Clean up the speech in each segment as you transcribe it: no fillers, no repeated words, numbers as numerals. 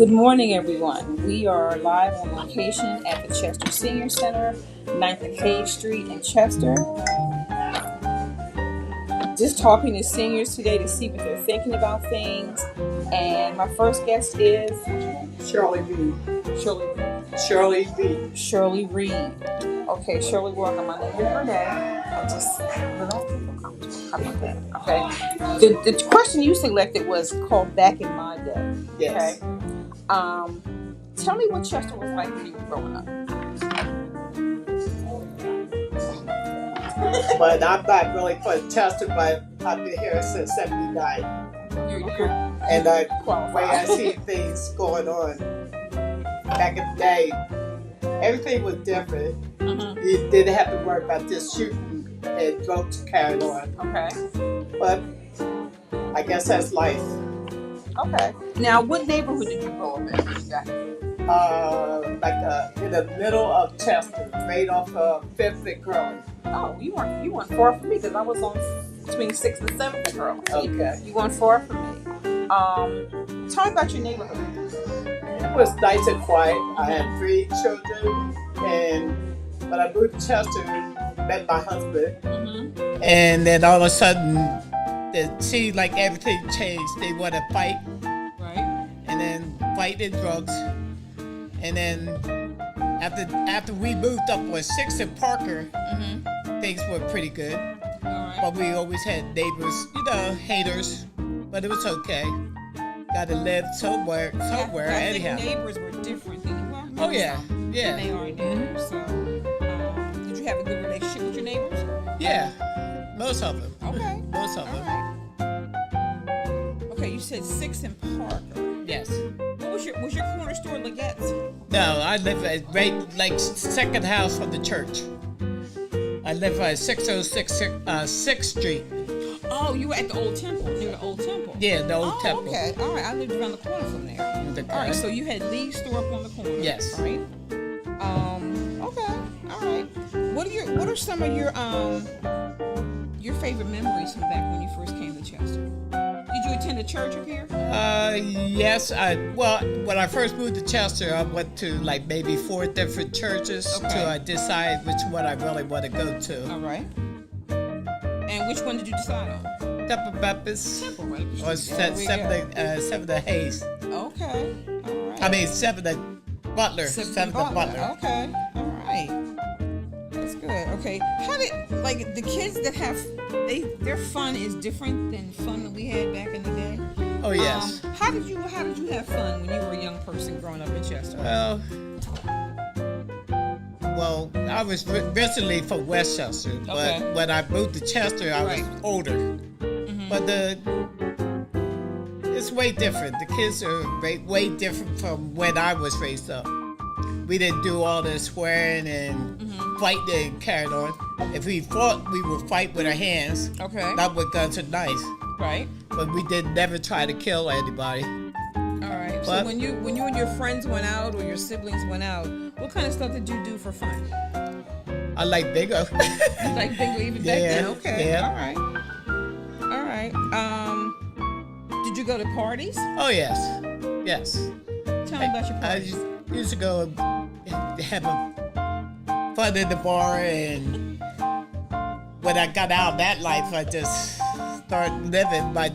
Good morning, everyone. We are live on location at the Chester Senior Center, 9th and Cave Street in Chester. Just talking to seniors today to see what they're thinking about things. And my first guest is Shirley Reed. Shirley. Shirley Reed. Shirley Reed. Okay, Shirley, welcome. My name is Renee. I just little how about that? Okay. The question you selected was called "Back in My Day." Yes. Okay. Tell me what Chester was like when you were growing up. But I'm not really from Chester, but I've been here since '79. And the way I see things going on back in the day, everything was different. Mm-hmm. You didn't have to worry about just shooting and drugs carried on. Okay. But I guess that's life. Okay. Now, what neighborhood did you grow up in? In the middle of Chester, right off of 5th and Curly. Oh, you weren't far from me because I was on between 6th and 7th and Curly. Okay. You weren't far from me. Tell me about your neighborhood. It was nice and quiet. I had 3 children, and when I moved to Chester, met my husband, and then all of a sudden, it seemed like everything changed. They want to fight, right? And then fight and drugs, and then after we moved up on 6th and Parker, things were pretty good. Right. But we always had neighbors, haters, but it was okay. Got to live somewhere anyhow. The neighbors were different than than they are now. So, did you have a good relationship with your neighbors? Yeah, most of them. Okay. Most of them. Right. Okay, you said 6th and Parker. Yes. What was your corner store Legette's? No, I live at second house from the church. I live at 606 6th Street. Oh, you were at the Old Temple, near the Old Temple. Yeah, the Old Temple. Okay, all right. I lived around the corner from there. Okay. All right, so you had Lee's store up on the corner. Yes. Right. Okay. All right. What are some of your favorite memories from back when you first came to Chester? Did you attend a church up here? Yes. When I first moved to Chester, I went to like maybe 4 different churches till I decide which one I really want to go to. All right. And which one did you decide on? Temple Baptist. Temple, right? Or Seventh of Hayes. Okay. All right. I mean, Seventh of Butler. Seventh of Butler. Okay. All right. That's good. Okay. How did the kids that have their fun is different than fun that we had back in the day? Oh yes. How did you have fun when you were a young person growing up in Chester? Well, I was originally from Westchester, but when I moved to Chester, I was older. Mm-hmm. But it's way different. The kids are way different from when I was raised up. We didn't do all the swearing and fighting and carrying on. If we fought, we would fight with our hands. Okay. Not with guns and knives. Right. But we did never try to kill anybody. All right. So when you and your friends went out or your siblings went out, what kind of stuff did you do for fun? I like bingo. You like bingo even back then? Okay. Yeah. All right. Did you go to parties? Oh yes. Yes. Tell me about your parties. I used to go have fun in the bar, and when I got out of that life, I just started living my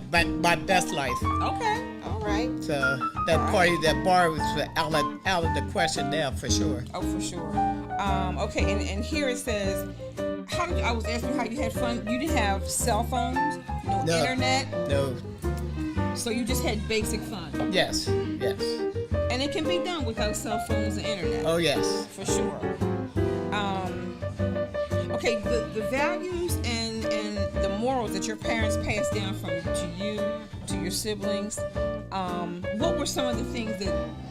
best life. Okay. All right. So that bar was out of the question now for sure. Oh, for sure. Okay, and here it says, I was asking how you had fun. You didn't have cell phones, no internet. No. So you just had basic fun. Yes. And it can be done without cell phones and internet. Oh yes. For sure. Okay, the values and the morals that your parents passed down to you, to your siblings, what were some of the things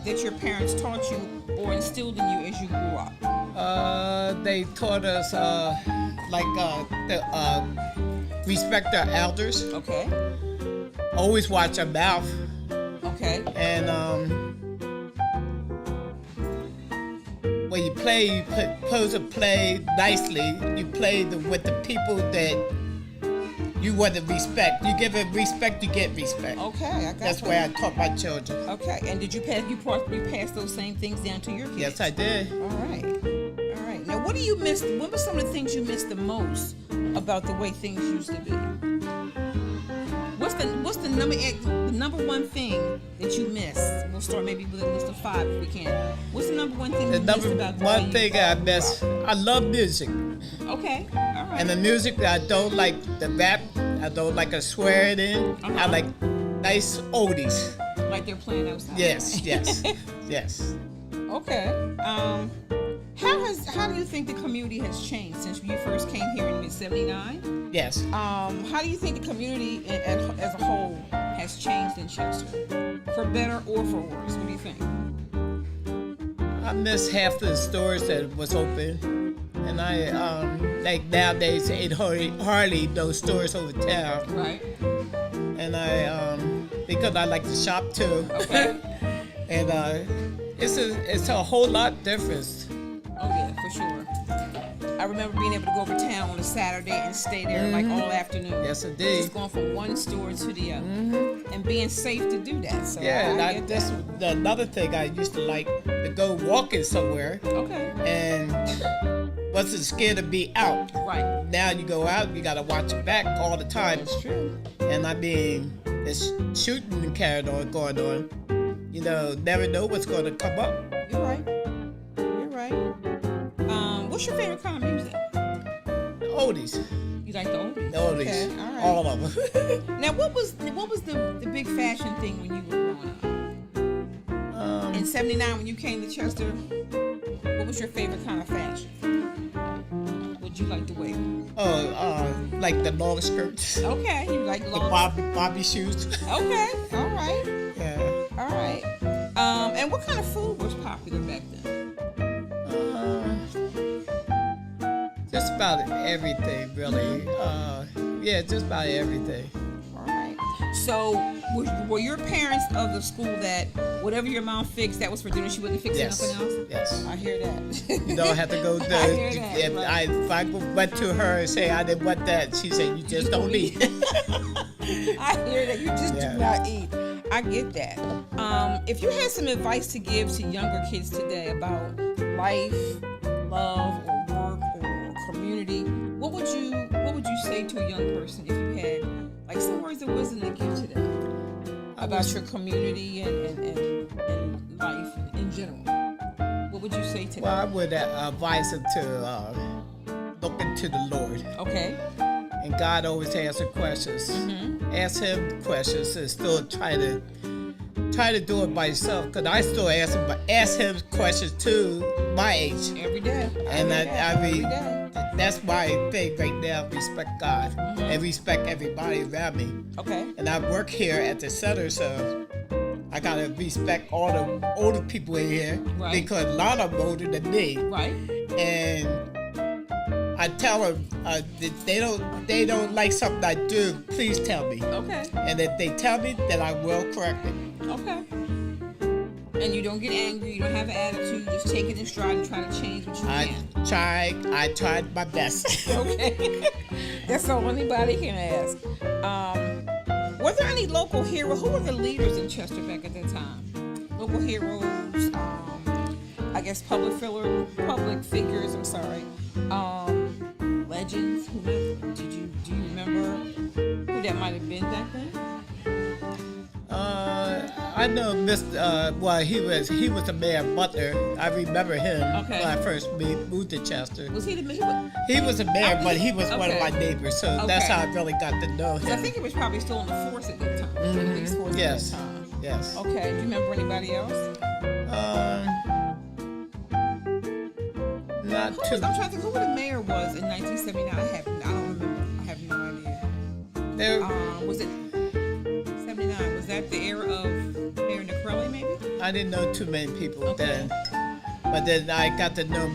that your parents taught you or instilled in you as you grew up? They taught us respect our elders. Okay. Always watch our mouth. Okay. And when you play, you play nicely. You play with the people that you want to respect. You give it respect, you get respect. Okay, I got That's that. why I taught my children. Okay, and did you pass those same things down to your kids? Yes, I did. All right. All right. Now, what do you miss? What were some of the things you missed the most about the way things used to be? What's the number one thing that you miss? We'll start maybe with a list of 5 if we can. What's the number one thing The you missed number about the one way thing I miss, I love music. Okay. All right. And the music, I don't like the rap. I don't like a swearing in. I Uh-huh. like nice oldies. Like they're playing outside. Yes, yes, yes. Okay. How do you think the community has changed since you first came here in '79? Yes. How do you think the community as a whole has changed in Chester, for better or for worse? What do you think? I miss half the stores that was open. And I, like nowadays, ain't hardly those stores over town. Right. And I, because I like to shop too. Okay. And it's a whole lot different. Oh yeah, for sure. I remember being able to go over town on a Saturday and stay there like all afternoon. Yes, indeed. Just going from one store to the other, and being safe to do that. So Yeah, and I get that's another thing I used to like to go walking somewhere that. Okay. and wasn't scared to be out. Right. Now you go out, you gotta watch your back all the time. That's true. And I mean, it's shooting and carrying on, going on. You know, never know what's gonna come up. You're right. You're right. What's your favorite kind of music? Oldies, You like the oldies? the oldies, Okay, all right. all of them. Now, what was the big fashion thing when you were growing up? In '79, when you came to Chester, what was your favorite kind of fashion? What'd you like to wear? Like the long skirts, the Okay, you like long. Bobby shoes. Okay, all right, Yeah. all right. And what kind of food was popular back then? Just about everything, really. Yeah, just about everything. All right. So, were your parents of the school that whatever your mom fixed, that was for dinner? She wasn't fixing Yes. nothing else. Yes. I hear that. You don't have to go to. I hear that, If right. if I went to her and say I didn't want that, she said you just don't eat. I hear that you just Yeah. do not eat. I get that. If you had some advice to give to younger kids today about life, love, or work, or community, what would you say to a young person if you had like some words of wisdom to give to them about your community and life in general? What would you say to Well, them? I would advise them to look into the Lord. Okay. And God always answers questions. Mm-hmm. Ask Him questions and still try to do it by yourself. Cause I still ask Him questions too, my age. Every day. And hear that. I mean, Every day. that's my thing right now. Respect God and respect everybody around me. Okay. And I work here at the center, so I gotta respect all the older people in here Right. because a lot of them older than me. Right. And I tell them if they don't like something I do, please tell me. Okay. And if they tell me, then I will correct it. Okay. And you don't get angry, you don't have an attitude, just take it in stride and try to change what you can. I tried my best. Okay. That's all anybody can ask. Were there any local heroes? Who were the leaders in Chester back at that time? Local heroes, I guess public figures, I'm sorry. Legends, whomever. Do you remember who that might have been back then? I know Mr. Well, he was a Mayor Butler. I remember him Okay. when I first moved to Chester. Was he the He was a mayor, Oh, but he was one of okay. my neighbors, so that's Okay. how I really got to know him. I think he was probably still in the force at that time. Police force Yes. at that time. Yes. Okay. Do you remember anybody else? Not I'm too. trying to think who the mayor was in 1979. I don't remember. I have no idea. There, Was it 79? Was that the era of Mayor Nicrelli, maybe? I didn't know too many people Okay. then, but then I got to know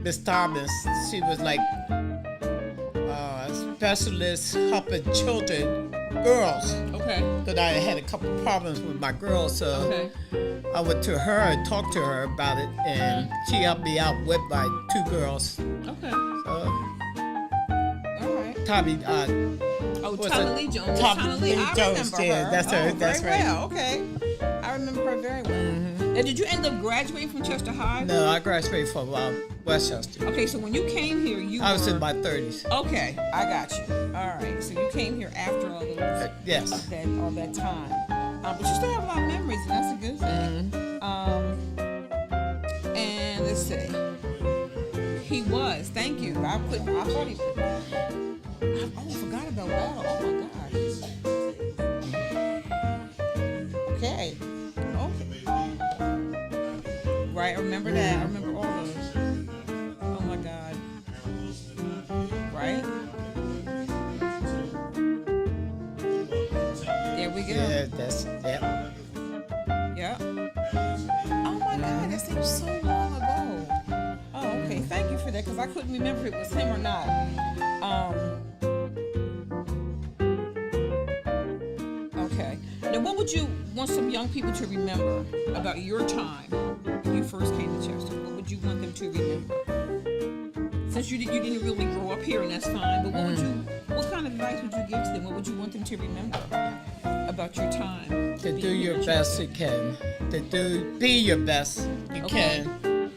Miss Thomas. She was like a specialist helping children, girls. Okay. Because I had a couple problems with my girls, so Okay. I went to her and talked to her about it, and she helped me out with my 2 girls. Okay. So All right. Tommy. Oh, what's Tommy it? Lee Jones. Tommy Lee I Jones, remember yeah, her. that's her, that's very right. well. Okay, I remember her very well. Now, did you end up graduating from Chester High? No, I graduated from Westchester. Okay, so when you came here, I was in my 30s. Okay, I got you. All right, so you came here after all those Yes. all that time, but you still have a lot of memories, and that's a good thing. And let's see, he was. Thank you. I thought he. Forgot about that. Oh my God. Okay. Right, I remember that. I remember all those. Oh my God. Right? There we go. Yeah, that's yeah. Yeah. Oh my God, that seems so long ago. Oh, okay. Thank you for that, because I couldn't remember if it was him or not. Okay. Now, what would you want some young people to remember about your time when you first came to Chester? What would you want them to remember? Since you didn't really grow up here, and that's fine, but what kind of advice would you give to them? What would you want them to remember about your time? To do your best you can. Be your best you can.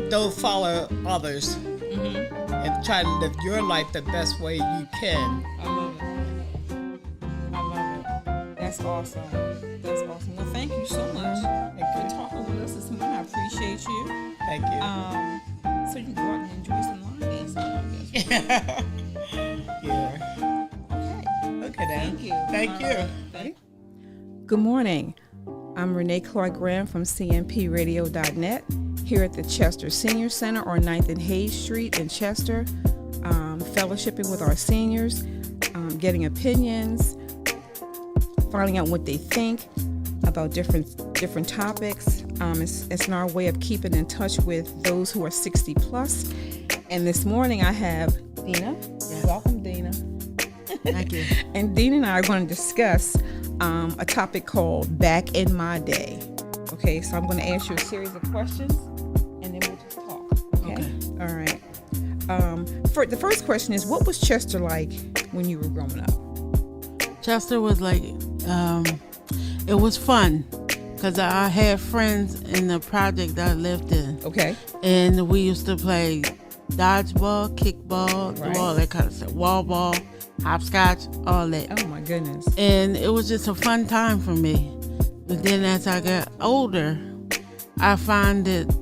Don't follow others. And try to live your life the best way you can. I love it. I love it. That's awesome. That's awesome. Well, thank you so much for talking with us this morning. I appreciate you. Thank you. So you can go out and enjoy some line dancing, I guess. Yeah. Okay. Okay then. Thank you. Thank All you. right. Good morning. I'm Renee Clark Graham from cmpradio.net here at the Chester Senior Center on 9th and Hayes Street in Chester, fellowshipping with our seniors, getting opinions, finding out what they think about different topics. It's in our way of keeping in touch with those who are 60 plus. And this morning I have Dina. Yes. Welcome, Dina. Thank you. And Dina and I are going to discuss a topic called Back in My Day. Okay, so I'm going to ask you a series of questions, and then we'll just talk. Okay. All right. For the first question is, what was Chester like when you were growing up? Chester was like, it was fun because I had friends in the project that I lived in. Okay. And we used to play dodgeball, kickball, Right. do all that kind of stuff. Wall ball, hopscotch, all that. Oh my goodness. And it was just a fun time for me. But then as I got older, I find that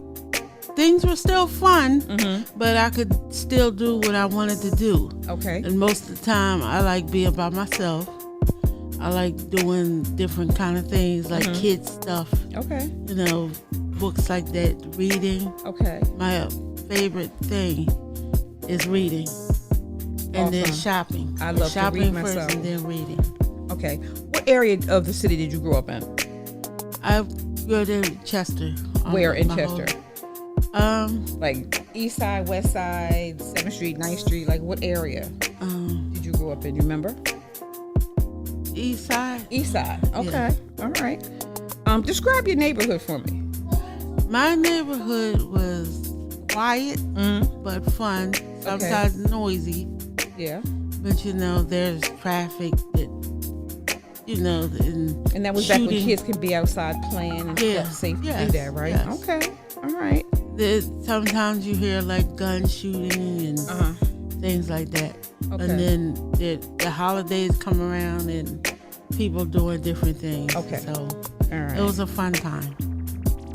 things were still fun, but I could still do what I wanted to do. Okay. And most of the time, I like being by myself. I like doing different kind of things, like kids stuff, Okay. books like that, reading. Okay. My favorite thing is reading. And then Awesome. shopping. I love to shopping read first myself. and then reading. Okay. What area of the city did you grow up in? I go to Chester. Where in my Chester? Like East Side, West Side, 7th Street, 9th Street. Like what area did you grow up in? You remember? East Side. East Side. Okay. All right. Describe your neighborhood for me. My neighborhood was quiet but fun. Sometimes noisy. Yeah. But there's traffic that And that was back when kids could be outside playing and Yeah. stuff, safe to do Yes. that, right? Yes. Okay. All right. Sometimes you hear like gun shooting and things like that. Okay. And then the holidays come around and people doing different things. Okay. So All right. it was a fun time.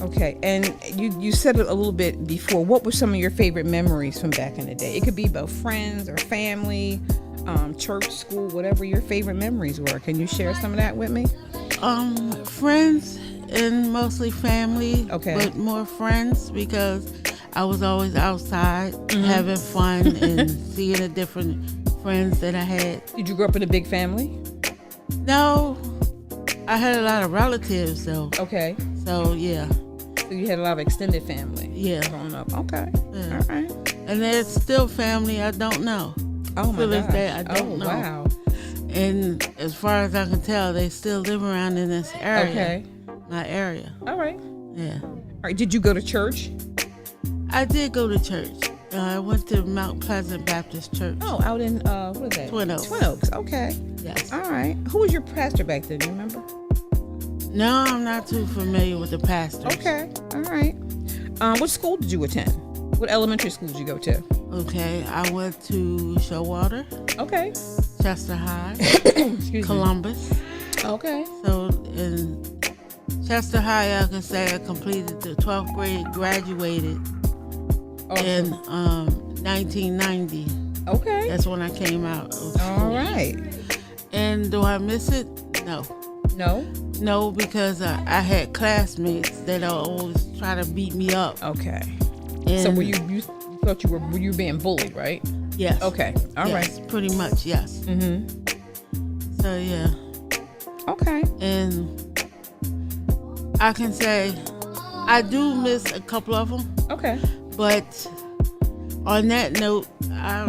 Okay. And you said it a little bit before. What were some of your favorite memories from back in the day? It could be about friends or family, church, school, whatever your favorite memories were. Can you share some of that with me? Friends and mostly family. Okay. But more friends because I was always outside having fun and seeing the different friends that I had. Did you grow up in a big family? No, I had a lot of relatives though. Okay. So yeah. So you had a lot of extended family. Yeah. Growing up. Okay. Yeah. All right. And there's still family I don't know. Oh my To this gosh. day, I don't know. Wow. And as far as I can tell, they still live around in this area. Okay. My area. All right. Yeah. All right. Did you go to church? I did go to church. I went to Mount Pleasant Baptist Church. Oh, out in what is that? Twin Oaks. Twin Oaks. Okay. Yes. All right. Who was your pastor back then? Do you remember? No, I'm not too familiar with the pastors. Okay. All right. What school did you attend? What elementary school did you go to? Okay, I went to Showalter, Okay. Chester High, Excuse Columbus. me. Okay. So in Chester High, I can say I completed the 12th grade, graduated in 1990. Okay. That's when I came out of school. All right. And do I miss it? No. No. No, because I had classmates that always try to beat me up. Okay. And So were you thought you were you being bullied, right? Yes. Okay. All right. Yes, pretty much, yes. Mm-hmm. So, yeah. Okay. And I can say I do miss a couple of them, Okay. but on that note, I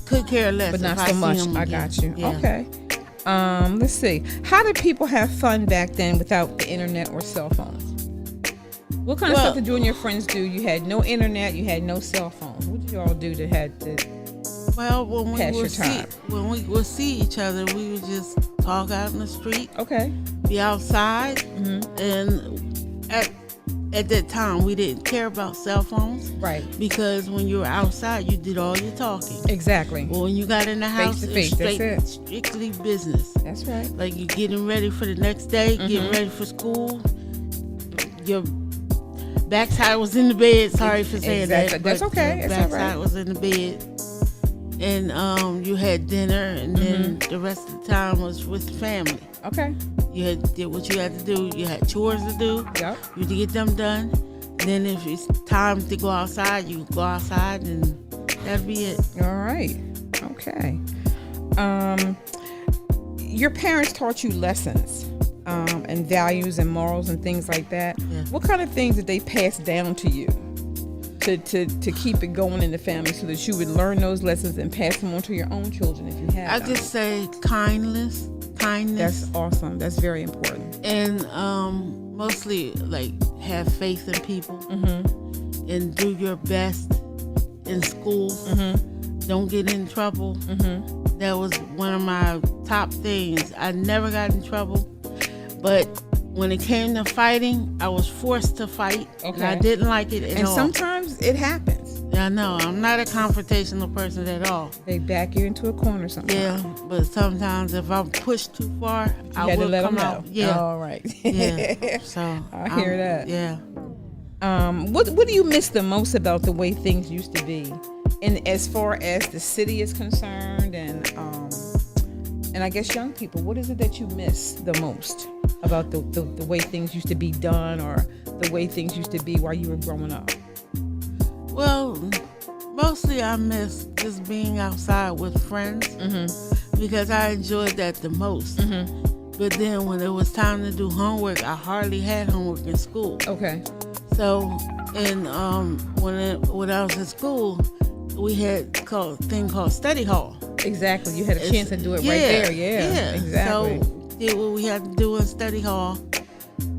could care less. But not if so I see much. them I again. got you. Yeah. Okay. Let's see. How did people have fun back then without the internet or cell phones? What kind of Well- stuff did you and your friends do? You had no internet. You had no cell phone. What did you all do to had to? Well, when Pass we your would time. we would see each other, we would just talk out in the street, Okay. be outside, Mm-hmm. and at that time we didn't care about cell phones Right. because when you were outside, you did all your talking. Exactly. But when you got in the house, to it was face, that's straight, it. strictly business. That's right. Like you getting ready for the next day, getting Mm-hmm. ready for school. Your backside was in the bed. Sorry for saying Exactly. that. That's but okay. Your It's all backside right. was in the bed. And you had dinner, and then Mm-hmm. the rest of the time was with the family. Okay. You did what you had to do. You had chores to do. Yep. You had to get them done. Then if it's time to go outside, you go outside, and that'd be it. All right. Okay. Your parents taught you lessons and values and morals and things like that. Yeah. What kind of things did they pass down to you to keep it going in the family so that you would learn those lessons and pass them on to your own children if you had I them? just say kindness. That's awesome. That's very important. And mostly like have faith in people and do your best in school. Don't get in trouble. That was one of my top things. I never got in trouble, but when it came to fighting, I was forced to fight, and I Okay. didn't like it at And all. sometimes it happens. I know I'm not a confrontational person at all. They back you into a corner sometimes. Yeah, but sometimes if I'm pushed too far, You I had to will let come them know. out. Yeah, All right. yeah. So I hear that. Yeah. What do you miss the most about the way things used to be, and as far as the city is concerned, and I guess young people, what is it that you miss the most about the way things used to be done, or the way things used to be while you were growing up? Well, mostly I miss just being outside with friends because I enjoyed that the most. But then when it was time to do homework, I hardly had homework in school. Okay. So, and when I was in school, we had a thing called study hall. Exactly. You had a chance to do it right Yeah, there. Yeah. Exactly. So did what we had to do in study hall,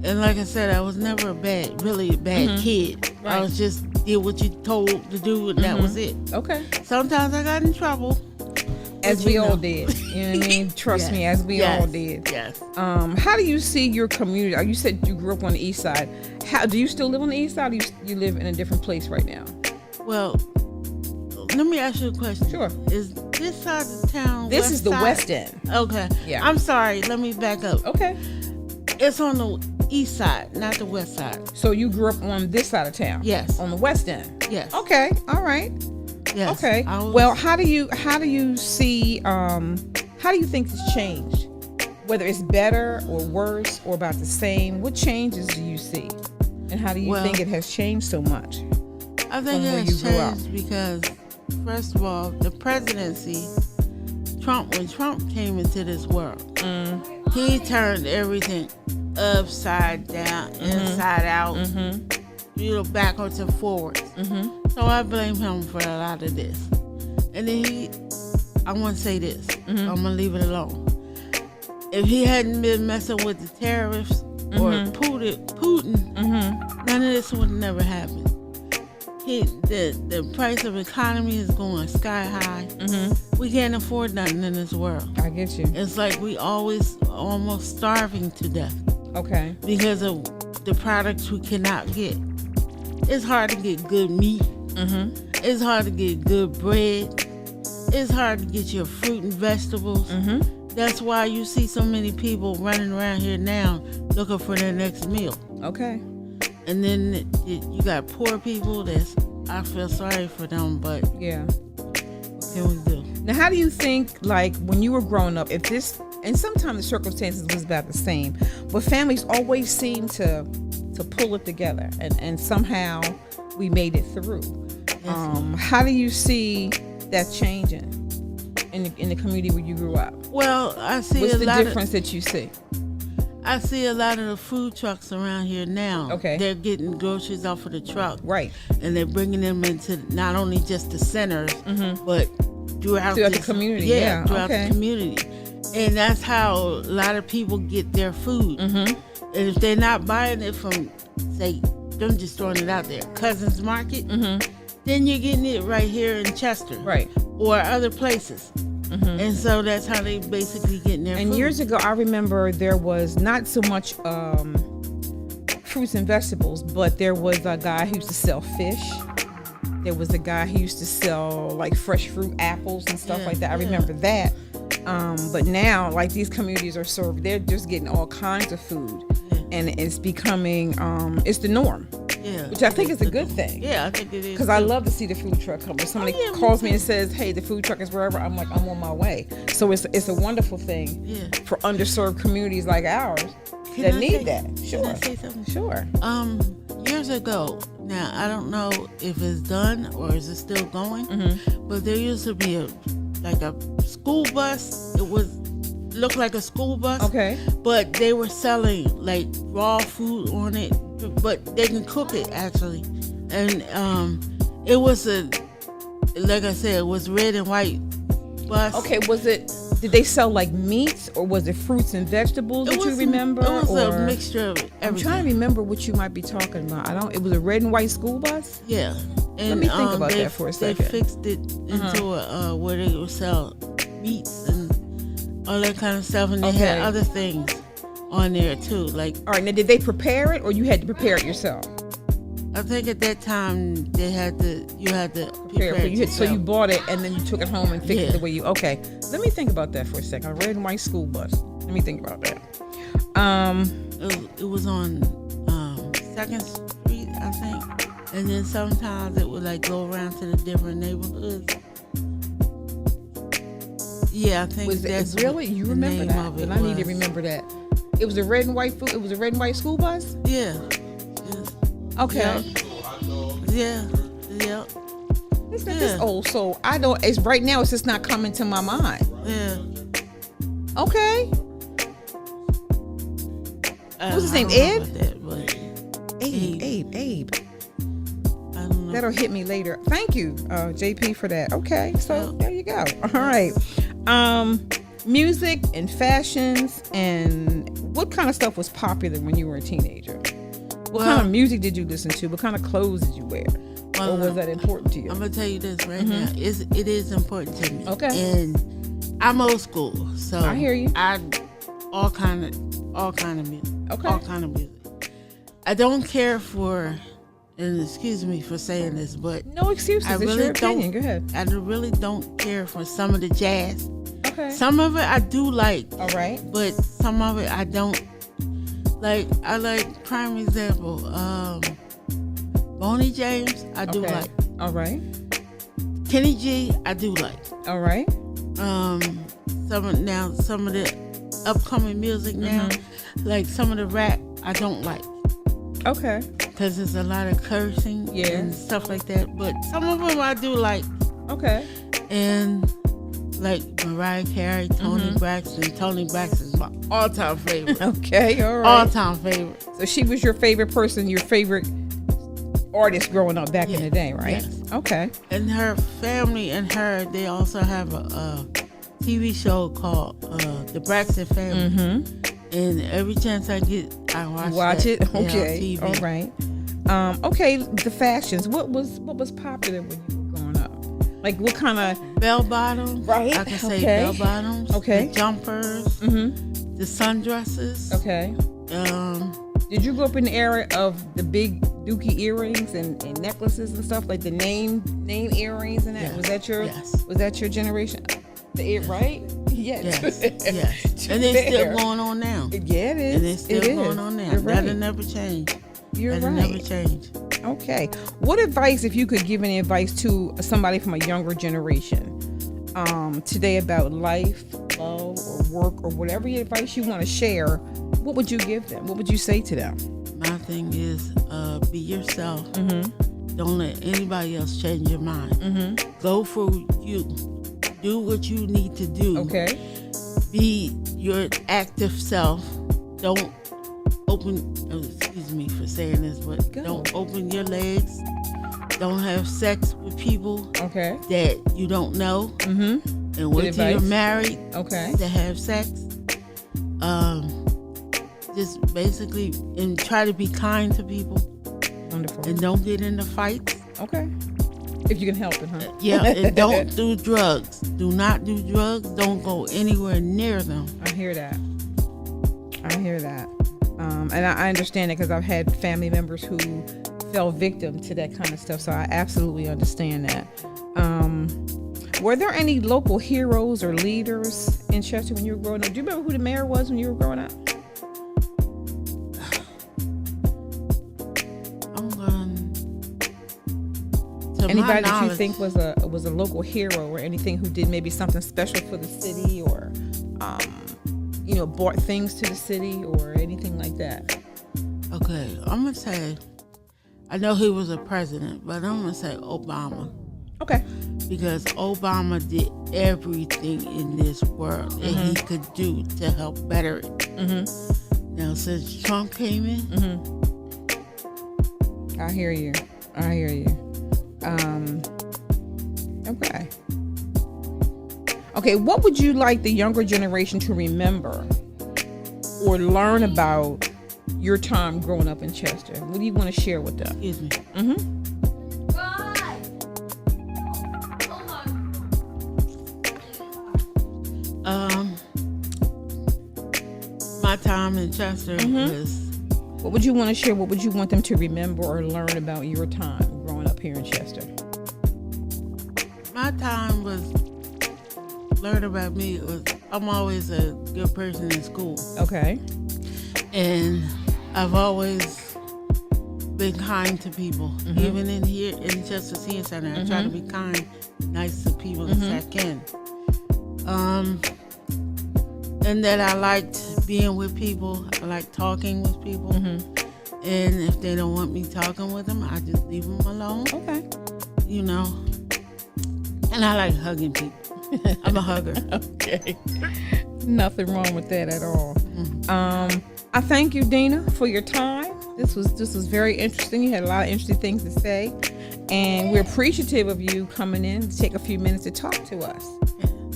and like I said, I was never really a bad kid. Right. I was just did what you told to do, and that was it. Okay. Sometimes I got in trouble, As but we you all know. did. You know what I mean? Trust Yes, me, as we yes, all did. Yes. How do you see your community? You said you grew up on the east side. How do you still live on the east side, or you live in a different place right now? Well, let me ask you a question. Sure. Is this side of the town? This west is the side? west end. Okay. Yeah. I'm sorry. Let me back up. Okay. It's on the east side, not the west side. So you grew up on this side of town? Yes. On the west end? Yes. Okay. All right. Yes. Okay. I was- Well, how do you see how do you think it's changed? Whether it's better or worse or about the same, what changes do you see? And how do you Well- think it has changed so much? I think from where it you has grew up? changed because, first of all, the presidency, when Trump came into this world, he turned everything upside down, inside out, backwards and forwards. So I blame him for a lot of this. And then I want to say this, I'm going to leave it alone. If he hadn't been messing with the terrorists or Putin, none of this would have never happened. the price of economy is going sky high. We can't afford nothing in this world. I get you. It's like we always almost starving to death Okay. because of the products we cannot get. It's hard to get good meat. It's hard to get good bread. It's hard to get your fruit and vegetables. That's why you see so many people running around here now looking for their next meal. Okay. And then you got poor people I feel sorry for them, but Yeah. what can we do? Now, how do you think, like, when you were growing up, if this, and sometimes the circumstances was about the same, but families always seem to pull it together, and somehow we made it through. How do you see that changing in the community where you grew up? Well, I see What's a the lot difference that you see? I see a lot of the food trucks around here now. Okay. They're getting groceries off of the truck. Right. And they're bringing them into not only just the centers, but throughout the community. Yeah. throughout Okay. the community. And that's how a lot of people get their food. And if they're not buying it from, say, I'm just throwing it out there, Cousins Market, then you're getting it right here in Chester. Right. Or other places. And so that's how they basically getting their And food. years ago, I remember there was not so much fruits and vegetables, but there was a guy who used to sell fish. There was a guy who used to sell like fresh fruit, apples and stuff Yeah, like that. I yeah. remember that. But now, like, these communities are served, they're just getting all kinds of food. And it's becoming, it's the norm. Yeah. Which I think is a good thing. Yeah, I think it is. Because I love to see the food truck come. If somebody yeah, me calls me too. and says, hey, the food truck is wherever, I'm like, I'm on my way. So it's a wonderful thing Yeah. for underserved communities like ours Can that I need say- that. Can Sure. I say something? Sure. Years ago, now I don't know if it's done or is it still going, but there used to be a school bus. It looked like a school bus. Okay. But they were selling like raw food on it, but they can cook it actually, and it was like I said, it was red and white bus. Okay, did they sell like meats or was it fruits and vegetables that you remember? It was or, a mixture of everything. I'm trying to remember what you might be talking about. It was a red and white school bus? Yeah. And, Let me think about they, that for a They second. fixed it into where they would sell meats and all that kind of stuff, and they had Okay. other things on there too. Like All right, now did they prepare it or you had to prepare it yourself? I think at that time you had to prepare it So yourself. you bought it and then you took it home and fixed it Yeah. the way you. Okay, let me think about that for a second. A red and white school bus. Let me think about that. It was on 2nd Street, I think, and then sometimes it would like go around to the different neighborhoods. Yeah, I think Was that's it really? You the remember name that? of it And I need to was. remember that. It was a red and white food. It was a red and white school bus. Yeah. Okay. Yeah. Yeah. It's not this old, so I don't. It's right now. It's just not coming to my mind. Yeah. Okay. What's his name, I don't know Ed? about that, but Abe. I don't know. That'll hit me later. Thank you, JP, for that. Okay, so there you go. All right. Music and fashions, and what kind of stuff was popular when you were a teenager? What kind of music did you listen to? What kind of clothes did you wear? Or was that important to you? I'm gonna tell you this right now. It is important to me. Okay. And I'm old school, so I hear you. All kind of music. Okay. All kind of music. I don't care for, and excuse me for saying this, but No excuses. I It's really your opinion. don't. Go ahead. I really don't care for some of the jazz. Okay. Some of it I do like, All right. but some of it I don't. Like I like prime example, Boney James I do Okay. like. All right. Kenny G I do like. All right. Some of the upcoming music now, like some of the rap I don't like Okay. because there's a lot of cursing Yeah. and stuff like that. But some of them I do like, Okay. and like Mariah Carey, Tony Braxton. Tony Braxton's my all-time favorite. Okay. All right. All-time favorite. So she was your favorite person, your favorite artist growing up back in the day, right? Yes. Okay. And her family and her, they also have a TV show called The Braxton Family. And every chance I get, I watch Watch that, it. on Okay. TV. All right. Okay, the fashions. What was popular when you were growing up? Like what kind of Bell bottoms. Right. I can say Okay. bell bottoms. Okay. The jumpers. Mm-hmm. The sundresses. Okay. Did you grow up in the era of the big dookie earrings and necklaces and stuff like the name earrings and that? Yes. Was that your generation? The ear, right? Yes. Yes. And it's still going on now. Yeah, it is. And it's still going on now. You're right. That'll never change. You're That'll right. never change. Okay. What advice, if you could give any advice to somebody from a younger generation today about life, love, or work, or whatever advice you want to share, what would you give them? What would you say to them? My thing is, be yourself. Mm-hmm. Don't let anybody else change your mind. Mm-hmm. Go for you. Do what you need to do. Okay. Be your active self. Don't excuse me for saying this, but Go. don't open your legs. Don't have sex with people Okay. that you don't know. Mm-hmm. And wait till you're advice. married Okay. to have sex. Just basically, and try to be kind to people Wonderful. and don't get into fights. Okay. If you can help it, huh? Yeah, and don't do drugs. Do not do drugs. Don't go anywhere near them. I hear that. And I understand it because I've had family members who fell victim to that kind of stuff. So I absolutely understand that. Were there any local heroes or leaders in Chester when you were growing up? Do you remember who the mayor was when you were growing up? I'm going to Anybody my that you knowledge, think was a local hero or anything who did maybe something special for the city or brought things to the city or anything like that? Okay, I'm gonna say, I know he was a president, but I'm gonna say Obama. Okay. Because Obama did everything in this world that he could do to help better it. Mm-hmm. Now, since Trump came in, I hear you. Okay, what would you like the younger generation to remember or learn about your time growing up in Chester? What do you want to share with them? excuse me, my time in Chester was, What would you want to share? What would you want them to remember or learn about your time growing up here in Chester? my time was, learn about me was, I'm always a good person in school. Okay. And I've always been kind to people. Even in here in Chester Senior Center, I try to be kind, nice to people as I can. And that I liked being with people. I like talking with people. And if they don't want me talking with them, I just leave them alone. Okay. You know. And I like hugging people. I'm a hugger. Okay. Nothing wrong with that at all. I thank you, Dina, for your time. This was very interesting. You had a lot of interesting things to say, and we're appreciative of you coming in to take a few minutes to talk to us.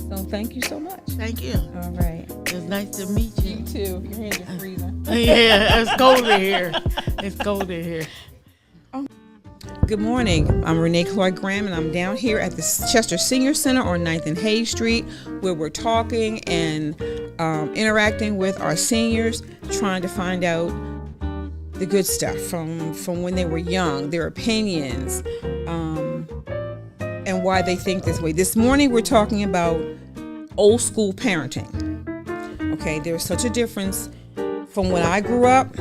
So thank you so much. Thank you. All right. It was nice to meet you. You too. Your hands are freezing. Yeah, it's cold in here. It's cold in here. Good morning. I'm Renee Cloyd Graham, and I'm down here at the Chester Senior Center on 9th and Hayes Street, where we're talking and interacting with our seniors, trying to find out the good stuff from when they were young, their opinions, and why they think this way. This morning, we're talking about old school parenting. Okay, there's such a difference from when I grew up.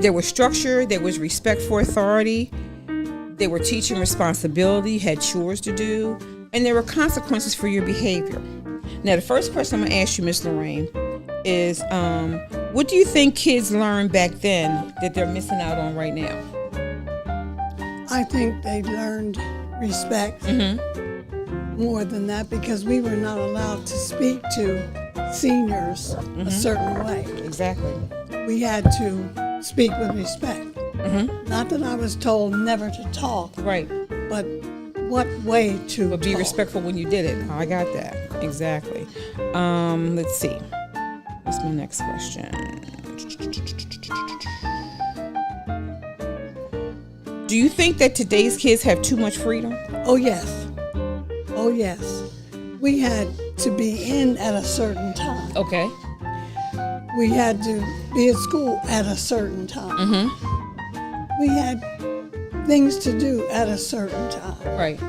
There was structure, there was respect for authority, they were teaching responsibility, you had chores to do, and there were consequences for your behavior. Now, the first question I'm going to ask you, Miss Lorraine, is what do you think kids learned back then that they're missing out on right now? I think they learned respect more than that because we were not allowed to speak to seniors a certain way. Exactly. We had to speak with respect. Not that I was told never to talk, Right. but what way to But be talk. respectful when you did it. I got that. Exactly. Let's see. What's my next question? Do you think that today's kids have too much freedom? Oh, yes. Oh, yes. We had to be in at a certain time. Okay. We had to be at school at a certain time. Mm-hmm. We had things to do at a certain time. Right.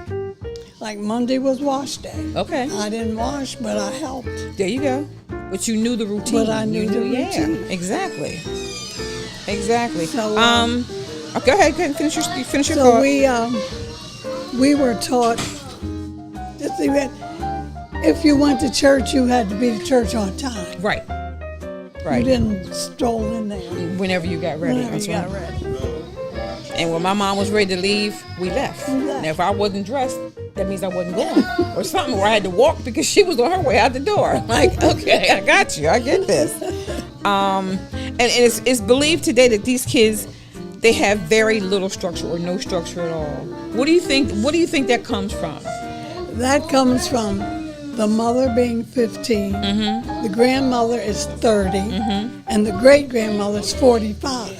Like Monday was wash day. Okay. I didn't wash, but I helped. There you go. But you knew the routine. But I knew the routine. Yeah, exactly. Exactly. So, go ahead. Finish your So thought. we were taught that if you went to church, you had to be to church on time. Right. You Right. didn't stroll in there Whenever you got ready. whenever That's you got right. ready. And when my mom was ready to leave, we left. We left. Now, if I wasn't dressed, that means I wasn't going, or something, or I had to walk because she was on her way out the door. Like, okay, I got you. I get this. And it's believed today that these kids, they have very little structure or no structure at all. What do you think? What do you think that comes from? That comes from the mother being 15, the grandmother is 30, and the great grandmother is 45.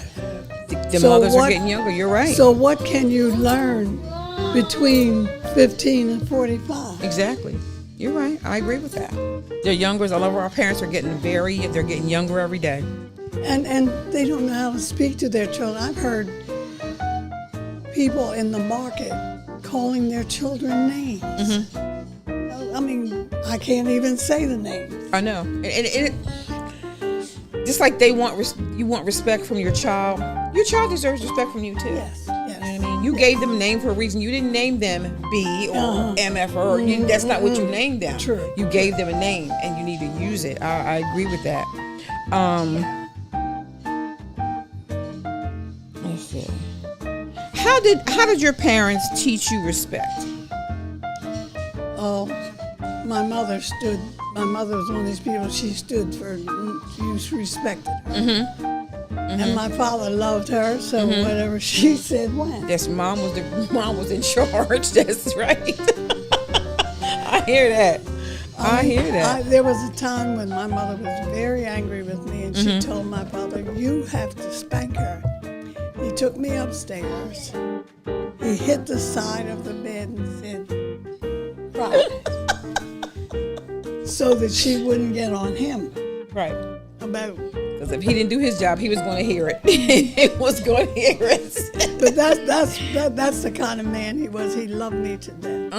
The So mothers are what- getting younger. You're right. So what can you learn between 15 and 45? Exactly. You're right. I agree with that. They're younger. A lot of our parents are they're getting younger every day. And they don't know how to speak to their children. I've heard people in the market calling their children names. I mean, I can't even say the name. I know. And just like you want respect from your child deserves respect from you too. Yes, You know yes. what I mean? You gave them a name for a reason. You didn't name them B or MF or that's not what you named them. True. You gave them a name and you need to use it. I agree with that. Let's see. How did your parents teach you respect? Oh, my mother was one of these people, she stood for, you respected her. And my father loved her, so whatever she said went. Yes, mom was in charge. That's right. I hear that. I hear that. There was a time when my mother was very angry with me, and she told my father, "You have to spank her." He took me upstairs. He hit the side of the bed and said, "Cry," so that she wouldn't get on him Right. about. Because if he didn't do his job, he was going to hear it. He was going to hear it. But that's the kind of man he was. He loved me to death.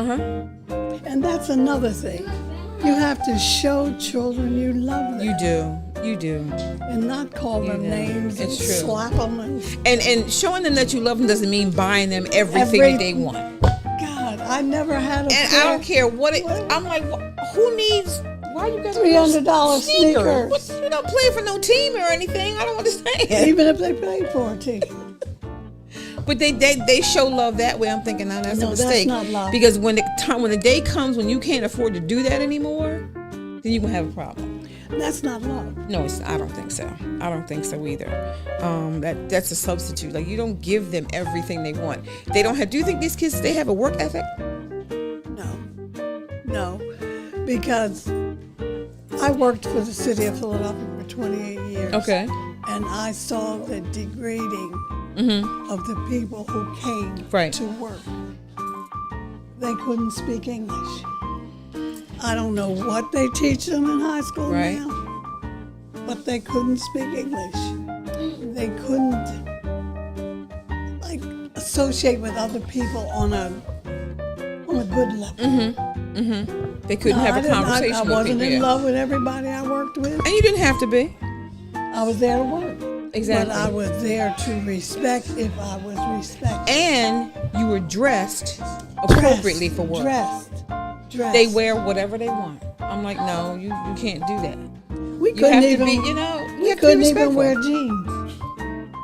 And that's another thing. You have to show children you love them. You do. You do. And not call them do. names It's and true. slap them. And showing them that you love them doesn't mean buying them everything that they want. God, I never had a And I don't care what it. I'm like, who needs? Why you got $300 sneakers. What, you don't play for no team or anything. I don't understand. Even if they played for a team. But they show love that way. I'm thinking, no, that's a No, that's mistake. not love. Because when the day comes when you can't afford to do that anymore, then you're gonna have a problem. That's not love. No, I don't think so. I don't think so either. That's a substitute. Like, you don't give them everything they want. They don't have. Do you think these kids have a work ethic? No. Because I worked for the city of Philadelphia for 28 years. Okay. And I saw the degrading of the people who came Right. to work. They couldn't speak English. I don't know what they teach them in high school Right. now, but they couldn't speak English. They couldn't associate with other people on a good level. They couldn't have a conversation I with wasn't people. in love with everybody I worked with. And you didn't have to be. I was there to work. Exactly. But I was there to respect if I was respected. And you were dressed appropriately for work. Dressed. They wear whatever they want. I'm like, no, you can't do that. We You couldn't have to even, be, you we have to be couldn't respectful. even wear jeans.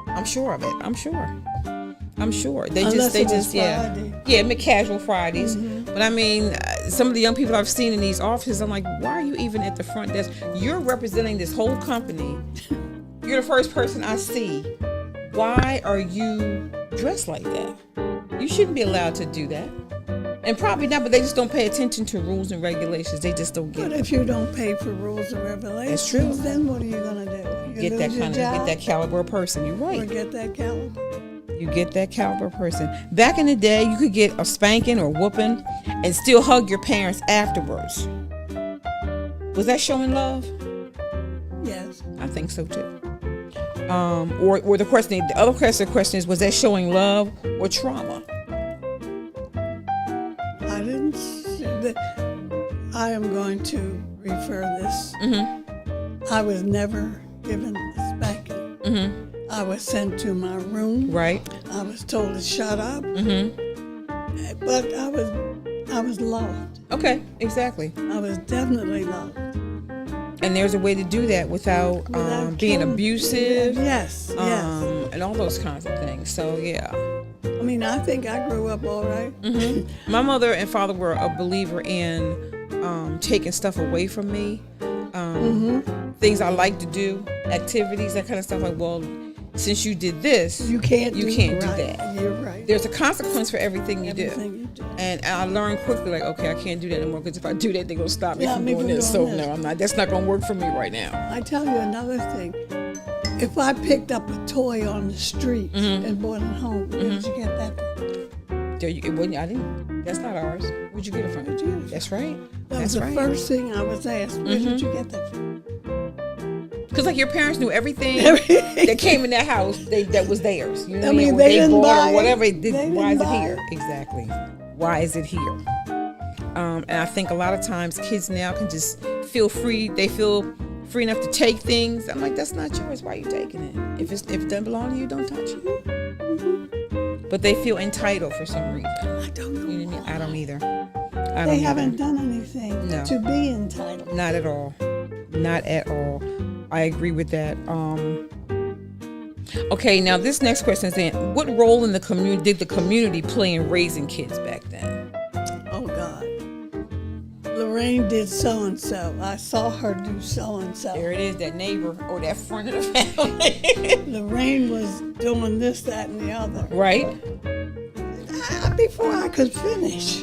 I'm sure of it. I'm sure. They Unless it was just, yeah. Friday. Yeah, casual Fridays. But I mean, some of the young people I've seen in these offices, I'm like, why are you even at the front desk? You're representing this whole company. You're the first person I see. Why are you dressed like that? You shouldn't be allowed to do that. And probably not, but they just don't pay attention to rules and regulations. They just don't get But it. if you don't pay for rules and regulations, true. then what are you going to do? You Get that lose your kind of, get job that caliber of person. You're or right. get that caliber. You get that caliber person. Back in the day, you could get a spanking or whooping and still hug your parents afterwards. Was that showing love? Yes. I think so too. Or the other question is, was that showing love or trauma? I didn't see that. I am going to refer this. I was never given a spanking. I was sent to my room. Right. I was told to shut up. But I was loved. Okay, exactly. I was definitely loved. And there's a way to do that without being killing- abusive. Yes, yes. And all those kinds of things. So yeah. I mean, I think I grew up all right. My mother and father were a believer in taking stuff away from me. Things I like to do, activities, that kind of stuff. Like, well, since you did this, You can't do right. that. You're right. There's a consequence for everything you Everything do. you do. And I learned quickly, like, okay, I can't do that anymore, because if I do that, they're gonna stop me Yeah, from me doing from this. doing So this. no, I'm not. That's not gonna work for me right now. I tell you another thing. If I picked up a toy on the street and brought it home, where did you get that from? It wasn't. I didn't. That's not ours. Where'd you get it from? Where'd you get it from? That's right. That That's was the right. first thing I was asked. Where did you get that from? Because like your parents knew everything Everything. that came in that house, that was theirs. You know what I mean, Or they they didn't bought buy or it. whatever. They didn't Why is it buy here? it. Exactly. Why is it here? And I think a lot of times kids now can just feel free. They feel free enough to take things. I'm like, that's not yours. Why are you taking it? If it doesn't belong to you, don't touch it. But they feel entitled for some reason. I don't know. You know what I mean? I don't either. They haven't done anything No. to be entitled. Not at all. Not at all. I agree with that. Okay, now this next question is saying, what role in the community did the community play in raising kids back then? Oh God. Lorraine did so and so. I saw her do so and so. There it is, that neighbor or that friend of the family. Lorraine was doing this, that, and the other. Right? Before I could finish,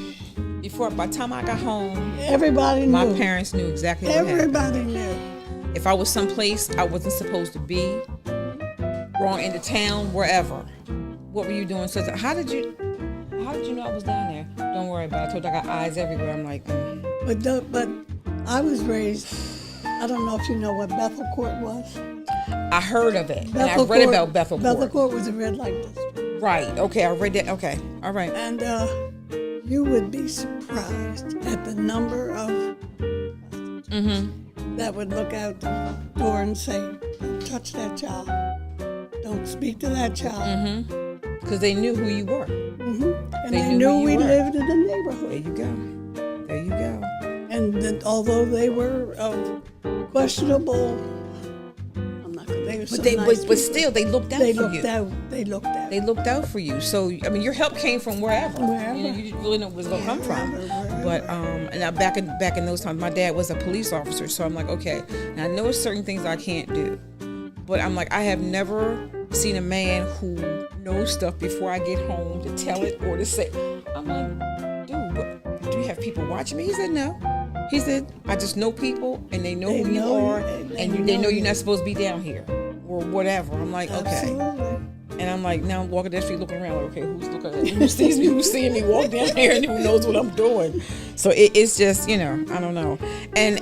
By the time I got home, everybody knew. my parents knew exactly what happened. Everybody knew. If I was someplace I wasn't supposed to be, wrong end of town, wherever, what were you doing? So how did you know I was down there? Don't worry about it. I told you I got eyes everywhere. I'm like, But I was raised. I don't know if you know what Bethel Court was. I heard of it. And I Bethel read Court- about Bethel Court. Bethel Court was a red light district, Right. Okay. I read that. Okay. All right. and you would be surprised at the number of that would look out the door and say, "Don't touch that child. Don't speak to that child." Because they knew who you were. And They they knew who knew you we were. lived in the There neighborhood. you go. There you go. And that although they were of questionable, I'm not gonna. They were so But nice but people. still, they looked out They for looked you. out. They looked out. They looked out for you. So I mean, your help came from wherever. Wherever. You know, you didn't really know where it was gonna come from. Wherever. But and now back in those times, my dad was a police officer, so I'm like, okay. And I know certain things I can't do, but I'm like, I have never seen a man who knows stuff before I get home to tell it or to say. I'm like, dude, what, do you have people watching me? He said no. He said, I just know people, and they know They who you know you, are, and they and they know know you're you. not supposed to be down here or whatever. I'm like, okay. Absolutely. And I'm like, now I'm walking down the street looking around, like, okay, who's looking at me? Who sees me? Who's seeing me walk down here and who knows what I'm doing? So it's just, I don't know. And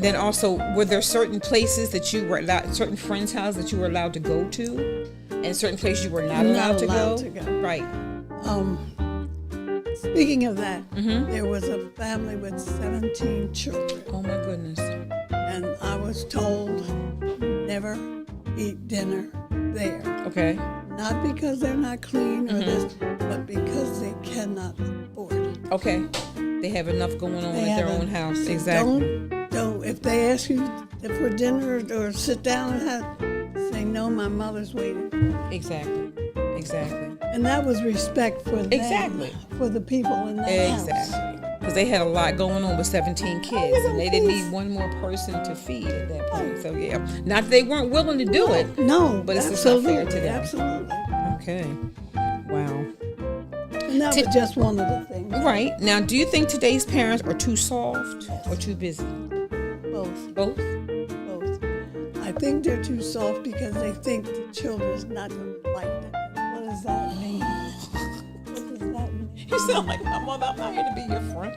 then also, were there certain places that you were allowed, certain friends' houses that you were allowed to go to, and certain places you were not allowed to go? Right. Speaking of that, there was a family with 17 children, Oh my goodness. and I was told never eat dinner there. Okay. Not because they're not clean or this, but because they cannot afford it. Okay. They have enough going on They at their have own a- house. Exactly. Don't. If they ask you for dinner or sit down and have, say no. My mother's waiting. Exactly. And that was respect for them. Exactly. For the people in that house. Exactly. Because they had a lot going on with 17 kids, and they didn't need one more person to feed at that point. So yeah, not that they weren't willing to do it. No, But it's just not fair to them. Absolutely. Okay. Wow. And that was just one of the things. Right. Now, do you think today's parents are too soft or too busy? Both. Both? I think they're too soft because they think the children's not going to like them. What does that mean? What does that mean? You sound like my mother. I'm not here to be your friend.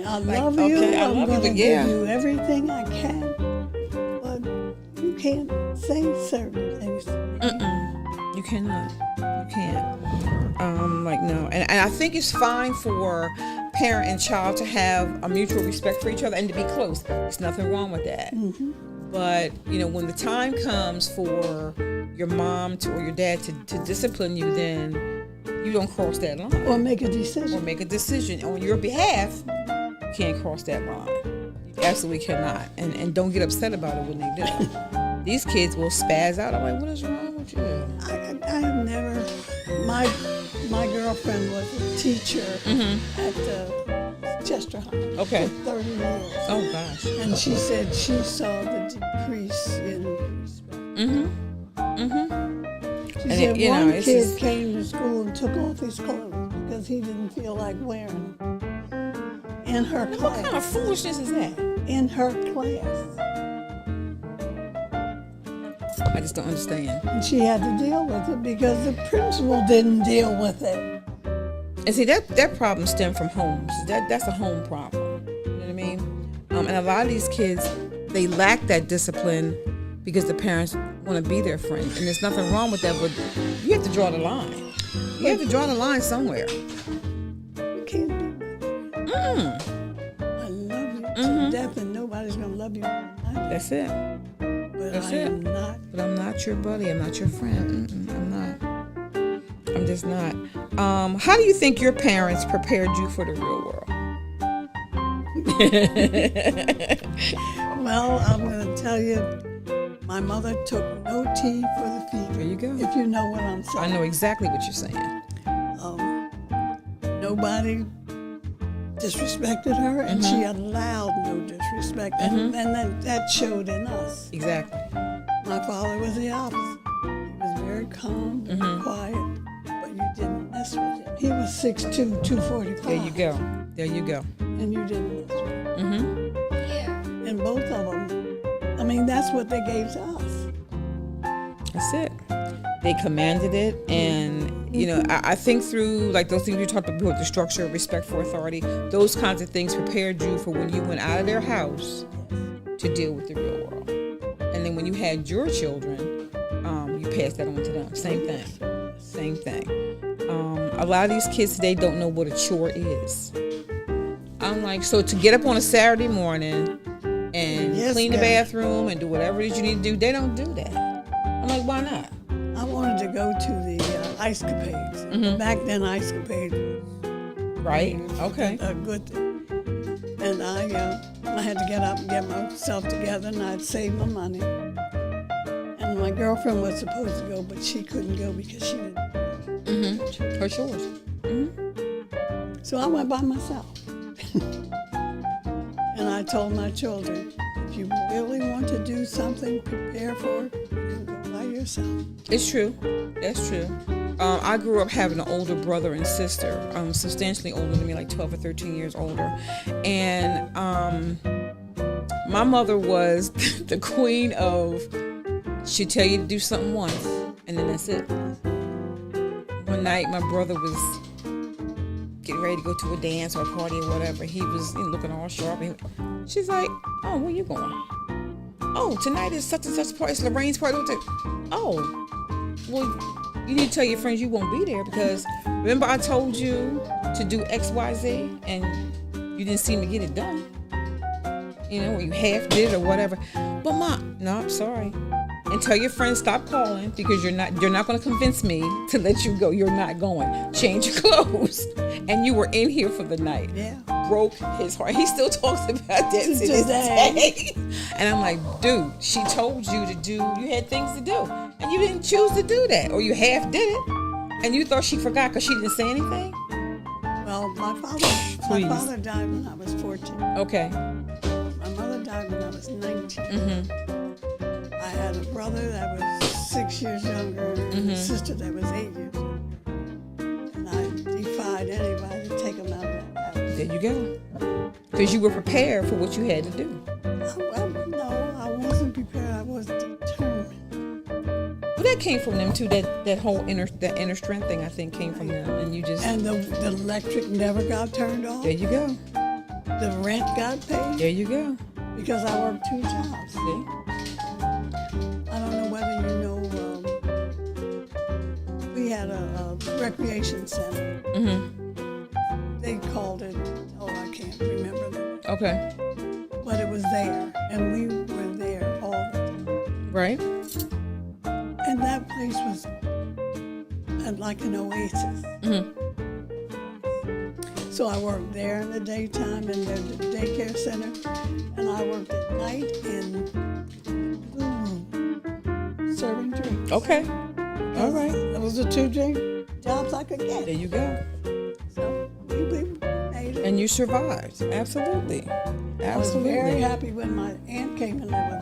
I Like, love you. okay, I I'm love you, going to but yeah. give you everything I can. But you can't say certain things. You cannot. You can't. Like no. And I think it's fine for parent and child to have a mutual respect for each other and to be close. There's nothing wrong with that. But when the time comes for your mom or your dad to discipline you, then you don't cross that line. Or make a decision. Or make a decision on your behalf. You can't cross that line. You absolutely cannot. And don't get upset about it when they do. These kids will spaz out. I'm like, what is wrong with you? I have never. My girlfriend was a teacher at Chester High Okay. for 30 years. Oh gosh. And she said she saw the decrease in respect. She And said it- one it's kid just- came to school and took off his clothes because he didn't feel like wearing them. In her What kind of class. foolishness is that? In her class. I just don't understand. And she had to deal with it because the principal didn't deal with it. And see, that problem stemmed from homes. That's a home problem. You know what I mean? And a lot of these kids, they lack that discipline because the parents want to be their friend. And there's nothing wrong with that, but you have to draw the line. You have to draw the line somewhere. You can't be my friend. I love you to death, and nobody's going to love you more than I do. That's it. But That's I am not. But I'm not your buddy. I'm not your friend. I'm not. I'm just not. How do you think your parents prepared you for the real world? Well, I'm going to tell you, my mother took no tea for the fever. There you go. If you know what I'm saying. I know exactly what you're saying. Nobody disrespected her, and she allowed no disrespect. And that showed in us. Exactly. My father was the opposite. He was very calm, very quiet, but you didn't mess with him. He was 6'2", 245. There you go. There you go. And you didn't mess with him. And both of them, I mean, that's what they gave to us. That's it. They commanded it, and I think through like those things we talked about, the structure, respect for authority, those kinds of things prepared you for when you went out of their house to deal with the real world. And then when you had your children, you passed that on to them. Same thing. A lot of these kids today don't know what a chore is. I'm like, so to get up on a Saturday morning and clean the bathroom and do whatever it is you need to do, they don't do that. I'm like, why not? I wanted to go to the Ice Capades. Back then, Ice Capades Right? Okay. a good thing. And I had to get up and get myself together, and I'd save my money. And my girlfriend was supposed to go, but she couldn't go because she didn't. Her chores. So I went by myself. And I told my children, if you really want to do something, prepare for it, and go by yourself. It's true. That's true. I grew up having an older brother and sister, substantially older than me, like 12 or 13 years older. And my mother was the queen of, she'd tell you to do something once, and then that's it. One night, my brother was getting ready to go to a dance or a party or whatever. He was looking all sharp. She's like, oh, where you going? Oh, tonight is such and such party. It's Lorraine's party. Oh, well, you need to tell your friends you won't be there because remember I told you to do X, Y, Z and you didn't seem to get it done. Or you half did it or whatever. But Mom, no, I'm sorry. And tell your friends stop calling because you're not going to convince me to let you go. You're not going. Change your clothes. And you were in here for the night. Yeah. Broke his heart. He still talks about that to this day. And I'm like, dude, she told you to do, you had things to do. And you didn't choose to do that. Or you half did it. And you thought she forgot because she didn't say anything? Well, my father died when I was 14. Okay. My mother died when I was 19. I had a brother that was 6 years younger and a sister that was 8 years younger. And I defied anybody to take them out of that house. There you go. Because you were prepared for what you had to do. No, I wasn't prepared. I was determined. Well, that came from them too. That whole inner strength thing, I think, came from them. And you just And the electric never got turned off. there you go. The rent got paid There you go. because I worked 2 jobs. See? I don't know whether you know, we had a recreation center. They called it, I can't remember the name, Okay. but it was there, and we were there all the time. Right. And that place was like an oasis. So I worked there in the daytime in the daycare center, and I worked at night in the blue room, serving drinks. Okay. All right. Those were 2 jobs I could There get. you go. So we made it. And you survived. Absolutely. I was Absolutely. very happy when my aunt came and lived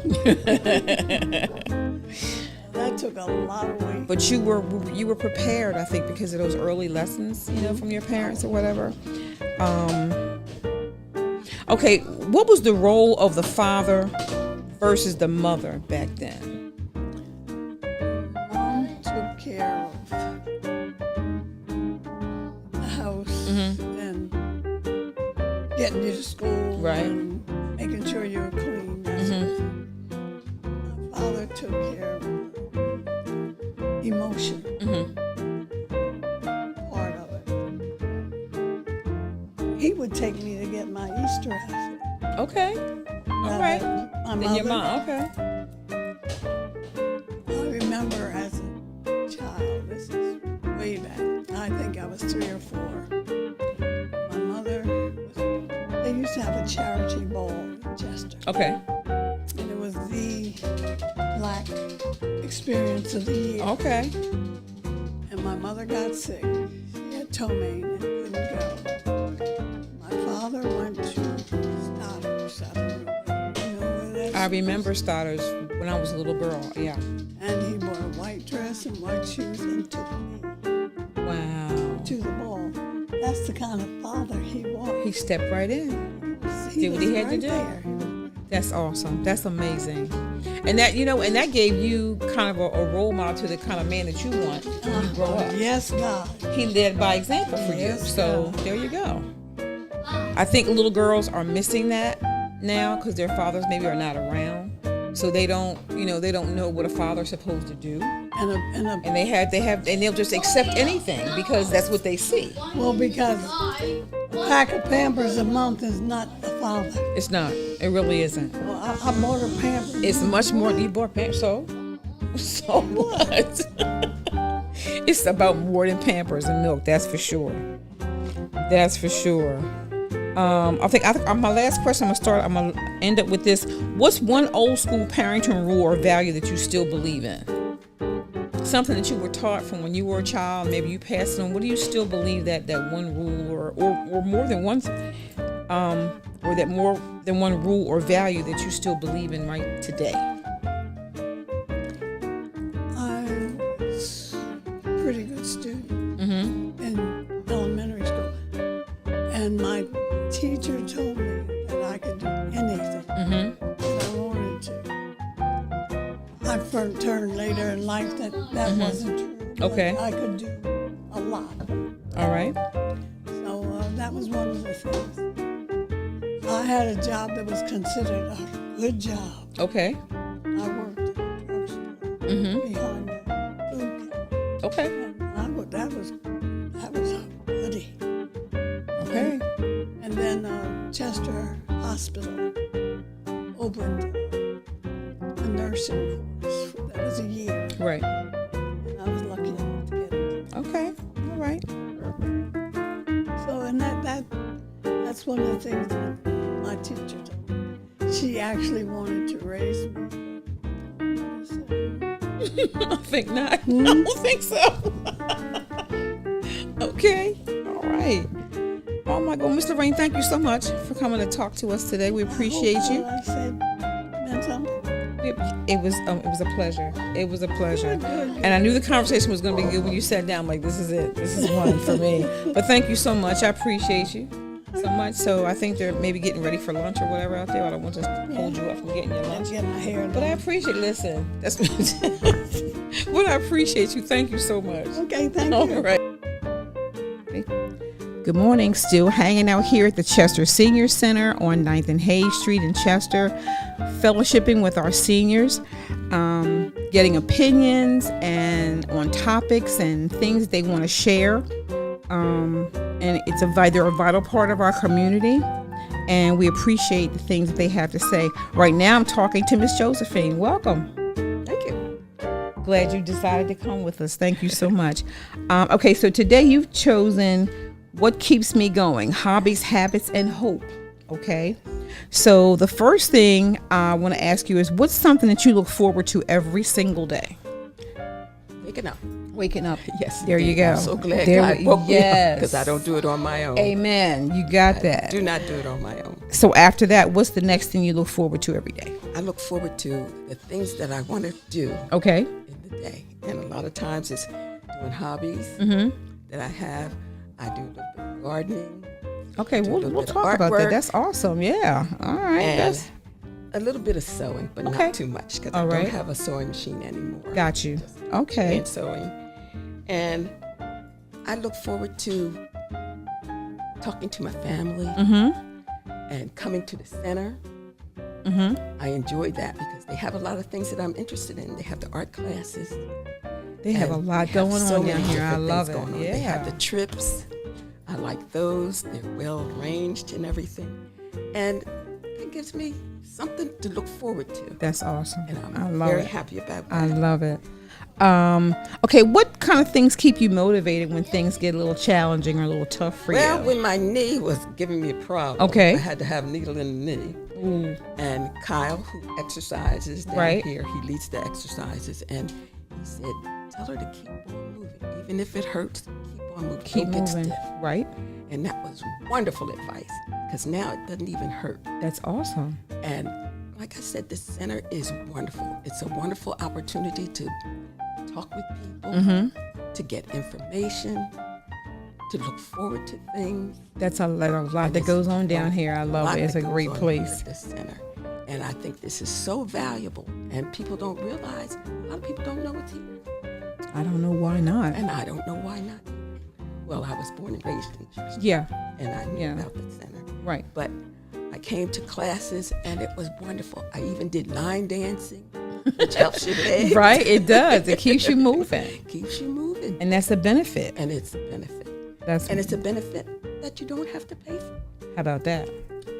with us. That took a lot of weight. But you were prepared, I think, because of those early lessons, from your parents or whatever. Okay, what was the role of the father versus the mother back then? Mom took care of the house and getting you to school, Right. and making sure you were clean. My father took care of emotion, part of it. He would take me to get my Easter outfit. Okay. All right. My Then your mother- mom, okay. I remember as a child, this is way back, I think I was 3 or 4. My mother, they used to have a charity ball in Chester, Okay. and it was the black experience of the year. Okay. And my mother got sick. She had ptomaine and couldn't go. My father went to Stoddard's, I don't know where that's. I remember Stoddard's when I was a little girl. Yeah. And he wore a white dress and white shoes and took me Wow. to the ball. That's the kind of father he was. He stepped right in. did what he was had to right do. there. That's awesome. That's amazing. And that, and that gave you kind of a role model to the kind of man that you want when you grow up. Yes, God. He led by example for you. Yes, So God. there you go. I think little girls are missing that now because their fathers maybe are not around. So they don't, they don't know what a father's supposed to do. And And they'll just accept anything because that's what they see. well, because a pack of Pampers a month is not a father. It's not. It really isn't. Well, I bought her Pampers. It's much more than you bought Pampers. So what? It's about more than Pampers and milk. That's for sure. That's for sure. I think my last question. I'm gonna end up with this. What's one old school parenting rule or value that you still believe in? Something that you were taught from when you were a child. Maybe you passed it on. What do you still believe that one rule or more than one? Or that more than one rule or value that you still believe in right today? I was a pretty good student in elementary school. And my teacher told me that I could do anything that I wanted to. I turned later in life that wasn't true. but Okay. I could do a lot. All right. So that was one of the things. I had a job that was considered a good job. Okay. I worked at a drugstore behind the food counter. Okay. And that was a goodie. Okay. And then Chester Hospital opened a nursing course. That was a year. Right. And I was lucky enough to get it. Okay. All right. So, and that's one of the things that my teacher told me. She actually wanted to raise me. I think not. I don't think so. Okay. All right. Oh my God, Miss Lorraine, thank you so much for coming to talk to us today. We appreciate I hope you. what I said meant something. It was a pleasure. It was a pleasure. And I knew the conversation was going to be good when you sat down. I'm like, this is it. This is one for me. But thank you so much. I appreciate you. so much. So I think they're maybe getting ready for lunch or whatever out there. I don't want to hold you up from getting your lunch. Get my hair But I appreciate. Listen, that's what I appreciate you. Thank you so much. Okay, thank you. All right. Good morning. Still hanging out here at the Chester Senior Center on 9th and Hayes Street in Chester, fellowshipping with our seniors, getting opinions and on topics and things they want to share. And they're a vital part of our community, and we appreciate the things that they have to say. Right now, I'm talking to Miss Josephine. Welcome. Thank you. Glad you decided to come with us. Thank you so much. Okay, so today you've chosen What Keeps Me Going, Hobbies, Habits, and Hope. Okay, so the first thing I want to ask you is, what's something that you look forward to every single day? Waking up. Waking up. Yes. There you indeed. go. I'm so glad There God woke me up yes. because I don't do it on my own. Amen. You got that. Do not do it on my own. So after that, what's the next thing you look forward to every day? I look forward to the things that I want to do Okay. in the day. And a lot of times it's doing hobbies that I have. I do a little bit of gardening. Okay, Do a little we'll bit of talk about that. artwork. That's awesome. Yeah. All right. And That's a little bit of sewing, but Okay. not too much because I All right. don't have a sewing machine anymore. got you. Just Okay. hand sewing. And I look forward to talking to my family and coming to the center. I enjoy that because they have a lot of things that I'm interested in. They have the art classes. They have a and lot they have going so on many down here. I different love things it. going on. Yeah. They have the trips. I like those. They're well arranged and everything. And it gives me something to look forward to. That's awesome. And I I'm love very it. happy about I that. love it. Okay, what kind of things keep you motivated when things get a little challenging or a little tough for Well, you? when my knee was giving me a problem, Okay. I had to have a needle in the knee. And Kyle, who exercises down Right. here, he leads the exercises, and he said, "Tell her to keep on moving, even if it hurts. Keep on moving. Keep Don't get moving. stiff." Right? And that was wonderful advice because now it doesn't even hurt. That's awesome. And like I said, this center is wonderful. It's a wonderful opportunity to talk with people, to get information, to look forward to things. That's a lot that it's goes on down here. I love lot it. It's a that great goes on place. here at this center. And I think this is so valuable. And people don't realize, a lot of people don't know it's here. I don't know why not. And I don't know why not. Well, I was born and raised in Chester, Yeah, and I knew Yeah. about the center. right. But I came to classes, and it was wonderful. I even did line dancing, which helps your legs. Right? It does. It keeps you moving. Keeps you moving. And that's a benefit. And it's a benefit. And It's a benefit that you don't have to pay for. how about that?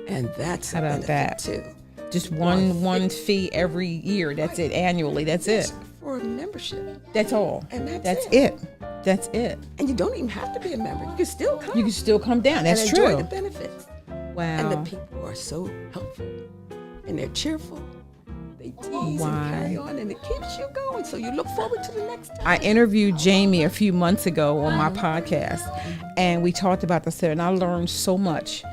And that's How a about benefit that? too. Just one fee every year. That's it. Annually. That's it. For a membership. That's all. And that's That's it. it. That's it. And you don't even have to be a member. You can still come. You can still come down. That's and enjoy true. the benefits. Wow. And the people are so helpful. And they're cheerful. They tease Wow. and carry on, and it keeps you going. So you look forward to the next time. I interviewed Jamie a few months ago on my podcast, and we talked about the center, and I learned so much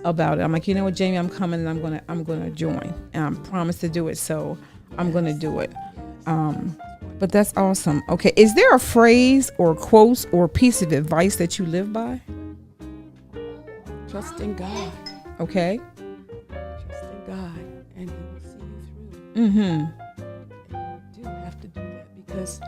about it. I'm like, you know what, Jamie, I'm coming, and I'm gonna join, and I promised to do it, so I'm gonna do it. But that's awesome. Okay, is there a phrase or quote or piece of advice that you live by? Trust in God. Okay. Trust in God, and He will see you through. Mm-hmm. You do have to do that because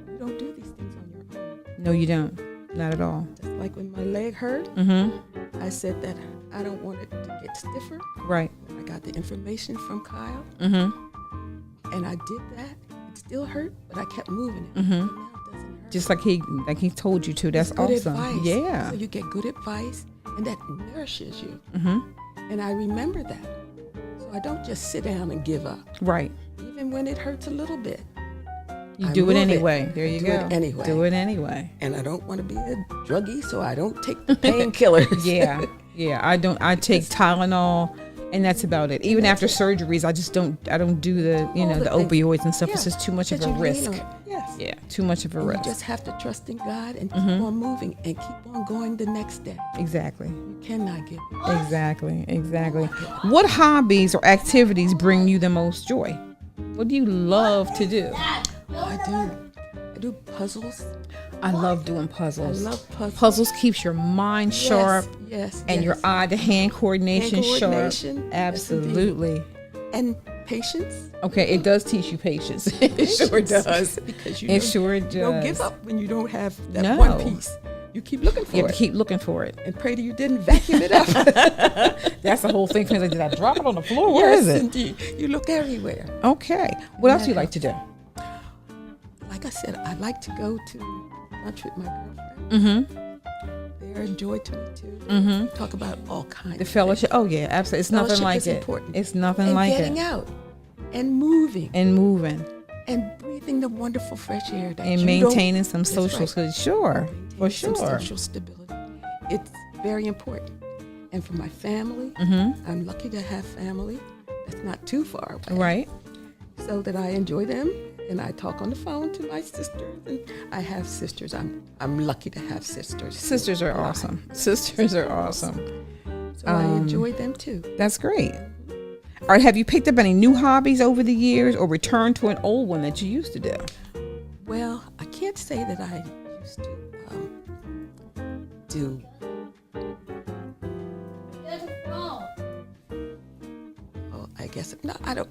you don't do these things on your own. No, you don't. Not at all. Just like when my leg hurt, Mm-hmm. I said that I don't want it to get stiffer. Right. I got the information from Kyle, Mm-hmm. and I did that. It still hurt, but I kept moving it. Mm-hmm. And now it doesn't hurt. Just like he told you to. That's It's good awesome. advice. Yeah. So you get good advice, and that nourishes you. Mm-hmm. And I remember that. So I don't just sit down and give up, Right. even when it hurts a little bit. You I do it move it. anyway. There you Do go. it anyway. Do it anyway. And I don't want to be a druggie, so I don't take the painkillers. Yeah. Yeah. I don't. I take Tylenol, and that's about it. Even after surgeries, I just don't. I don't do the All the the things. opioids and stuff. It's Yeah, just too much of that a you lean risk. on. Yes. Yeah. Too much of a And you risk. just have to trust in God and keep on moving and keep on going the next day. Exactly. You cannot give up. Exactly. Exactly. What hobbies or activities bring you the most joy? What do you love to do? I do puzzles. I love doing puzzles. I love puzzles. Puzzles keeps your mind sharp. Yes. And your eye-to-hand coordination, Hand coordination. sharp. Yes, Absolutely. And patience. Okay, it does teach you patience. It sure does. Because It sure does. you don't give up when you don't have that No. one piece. You keep looking for You have it. to keep looking for it. And pray that you didn't vacuum it up. That's the whole thing. Like, did I drop it on the floor? Where is Yes, it? indeed. You look everywhere. Okay. What else do you like to do? Like I said, I like to go to lunch with my girlfriend. They're a joy to me too. Talk about all kinds The of fellowship. Oh yeah, absolutely. It's nothing Fellowship like is it. important. It's nothing and like getting it. out and moving And moving and breathing the wonderful fresh air that and you maintaining don't- some That's social right. skills. Sure, for Some sure. social stability. It's very important. And for my family, I'm lucky to have family that's not too far away. Right. So that I enjoy them, and I talk on the phone to my sisters, and I have sisters. I'm lucky to have sisters. Sisters are awesome. Sisters are awesome. So I enjoy them too. That's great. All right. Have you picked up any new hobbies over the years, or returned to an old one that you used to do? Well, I can't say that I used to do. Oh, I guess no. I don't.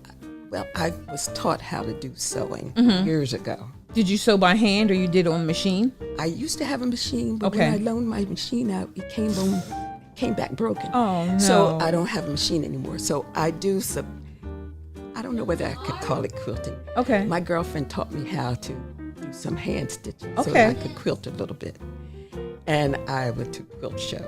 Well, I was taught how to do sewing years ago. Did you sew by hand, or you did it on the machine? I used to have a machine, but Okay. when I loaned my machine out, it came back broken. Oh, no. So I don't have a machine anymore. So I do some. I don't know whether I could call it quilting. Okay. My girlfriend taught me how to do some hand stitching so Okay. that I could quilt a little bit. And I went to quilt show.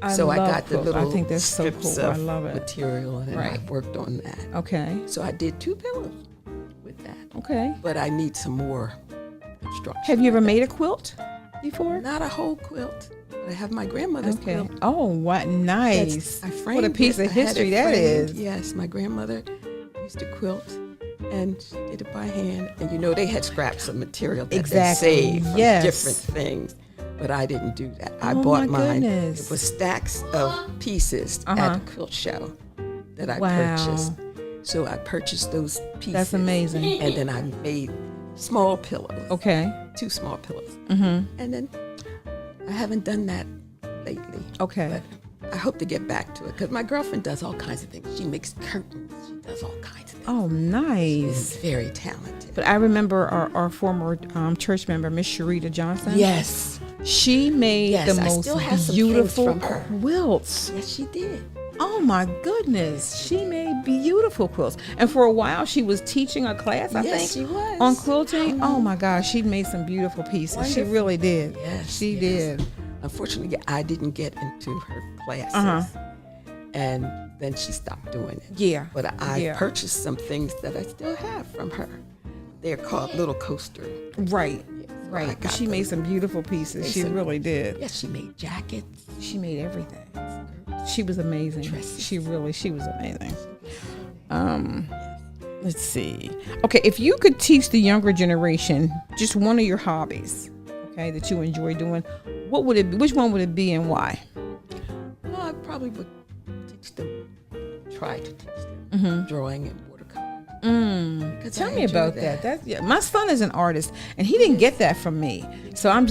I So I love got the quilts. I little think that's so strips cool. I of love it. material, and I Right. worked on that. Okay. So I did 2 pillows with that. Okay. But I need some more instruction. Have you ever made a quilt before? Not a whole quilt, but I have my grandmother's Okay. quilt. Oh, what nice! I framed What a piece it. of I had history it that framed. is. Yes, my grandmother used to quilt, and she did it by hand. And you know, they had scraps of material that Exactly. they saved from Yes. different things. But I didn't do that. I Oh, bought my mine. goodness. It was stacks of pieces at the quilt show that I Wow. purchased. So I purchased those pieces. That's amazing. And then I made small pillows. Okay. 2 small pillows. And then I haven't done that lately. Okay. But I hope to get back to it because my girlfriend does all kinds of things. She makes curtains. She does all kinds of things. Oh, nice. She's very talented. But I remember our former church member, Miss Sharita Johnson. Yes. She made Yes, the I most still have some beautiful things from her. quilts. Yes, she did. Oh my goodness, she made beautiful quilts. And for a while, she was teaching a class, I Yes, think, she was. on quilting. Oh my gosh, she made some beautiful pieces. She Wonderful. really did. Yes, she yes. did. Unfortunately, I didn't get into her classes. Uh-huh. And then she stopped doing it. Yeah, But I yeah. purchased some things that I still have from her. They're called Little Coaster. Right, Yes, I right. got She made those. some beautiful pieces. Made She some- really did. Yes, she made jackets. She made everything. She was amazing. Dresses. She was amazing. Let's see. Okay, if you could teach the younger generation just one of your hobbies, okay, that you enjoy doing, what would it be? Which one would it be and why? Well, I probably would teach them, try to teach them drawing and watercolor. Because Tell I me enjoy about that. That's yeah. My son is an artist, and he didn't get that from me. So I'm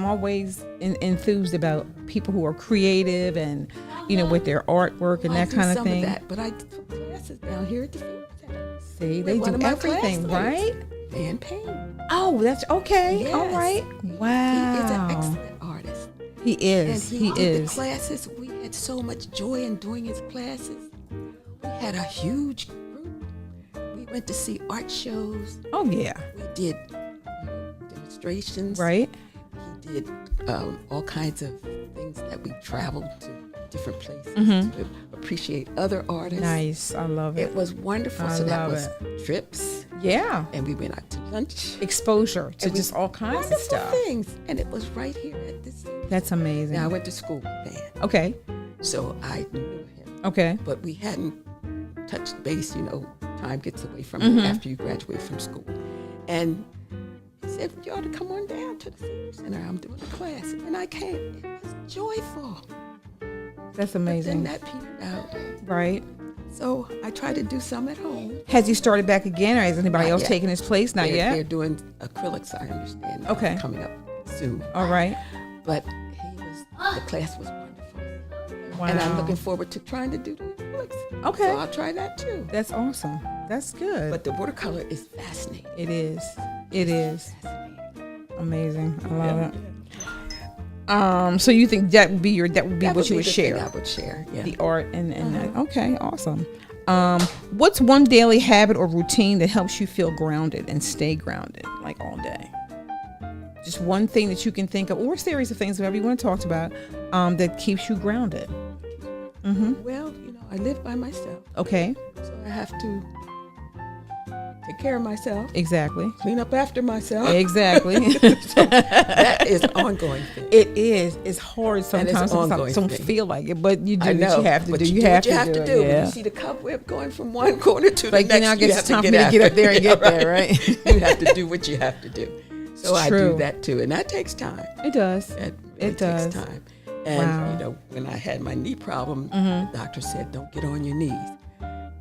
always enthused about people who are creative and, with their artwork and I that do kind of some thing. that, but I took classes down here at the Film Center. See, With they one do of my everything, right? classmates, Van Payne. Oh, that's okay. Yes. All right. Wow. He is an excellent artist. He And is. he He did is. the classes. We had so much joy in doing his classes. We had a huge group. We went to see art shows. Oh yeah. We did demonstrations. Right. He did all kinds of things that we traveled to different places to appreciate other artists. Nice. I love It it. was wonderful. I So that love was trips, Yeah. and we went out to lunch. Exposure to And we- just all kinds of Wonderful stuff. things, and it was right here at this. That's amazing. Now I went to school with Van, Okay. so I knew him, Okay. but we hadn't touched base. Time gets away from you after you graduate from school, and he said, "You ought to come on down to the Senior Center. I'm doing a class," and I came. It was joyful. That's Then amazing. that petered out. Right. So I try to do some at home. Has he started back again, or has anybody Not else yet. taken his place? Not They're yet. doing acrylics, I understand. now, Okay. Coming up soon. All right. But the class was wonderful. Wow. And I'm looking forward to trying to do the acrylics. Okay. So I'll try that too. That's awesome. That's good. But the watercolor is fascinating. it is. It is amazing. I love it. So you think that would be That what you would the thing share? I would share. Yeah. The art and that. Okay, awesome. What's one daily habit or routine that helps you feel grounded and stay grounded, like all day? Just one thing that you can think of, or a series of things, whatever you want to talk about, that keeps you grounded. Well, I live by myself, Okay, so I have to take care of myself, exactly. clean up after myself. Exactly. That is an ongoing thing. It is. It's hard And it's sometimes. an Some ongoing don't thing. feel like it, but you do I what know, you have to but do. you You do have what you have to do. do. it, When yeah. you see the cobweb going from one corner to Like, the next, I you guess have it's to time for get me to get after up there and it. get there, right? You have to do what you have to do. So I true. do that too, and that takes time. It does. That really It does. takes time. And Wow. when I had my knee problem, the doctor said, "Don't get on your knees."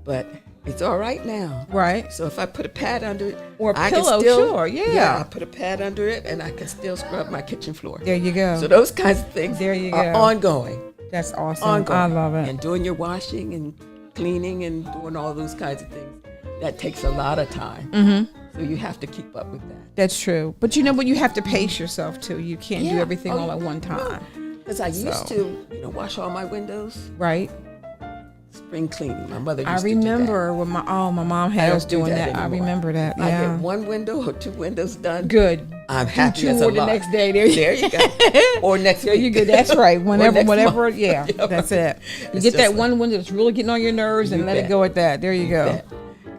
But it's all right now. Right. So if I put a pad under it, Or a I pillow, can still, sure, yeah. I put a pad under it, and I can still scrub my kitchen floor. There you go. So those kinds of things There you are go. ongoing. That's awesome. Ongoing. I love it. And doing your washing and cleaning and doing all those kinds of things, that takes a lot of time. So you have to keep up with that. That's true. But but you have to pace yourself too. You can't do Yeah. everything Oh, all at one time. Because I used So. to, wash all my windows, Right? spring cleaning. My mother used I to do that. remember when my mom I had don't us do doing that that. I anymore. remember that. I Yeah. get one window or two windows done. Good. I'm happy Do as two a or the lark. next day. There you go. Or next There week. you go. That's right. Or Whenever, next whatever. month. Yeah, Yeah, that's it. You It's get that just like- one window that's really getting on your nerves, and You let it bet. go at that. There you go.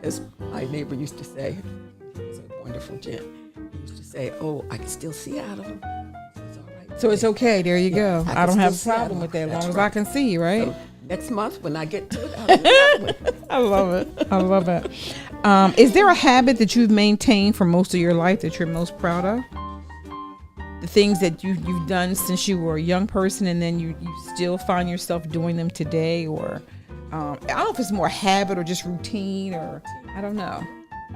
As my neighbor used to say, he was a wonderful gent. He used to say, "Oh, I can still see out of him." So it's all right. So it's okay. There you Yeah, go. I I can don't have a still see problem out with that as That's long as right. I can see. Right. So next month when I get to it, I'll do that one. I love it. I love it. Is there a habit that you've maintained for most of your life that you're most proud of? The things that you've done since you were a young person, and then you still find yourself doing them today, or I don't know if it's more habit or just routine, or I don't know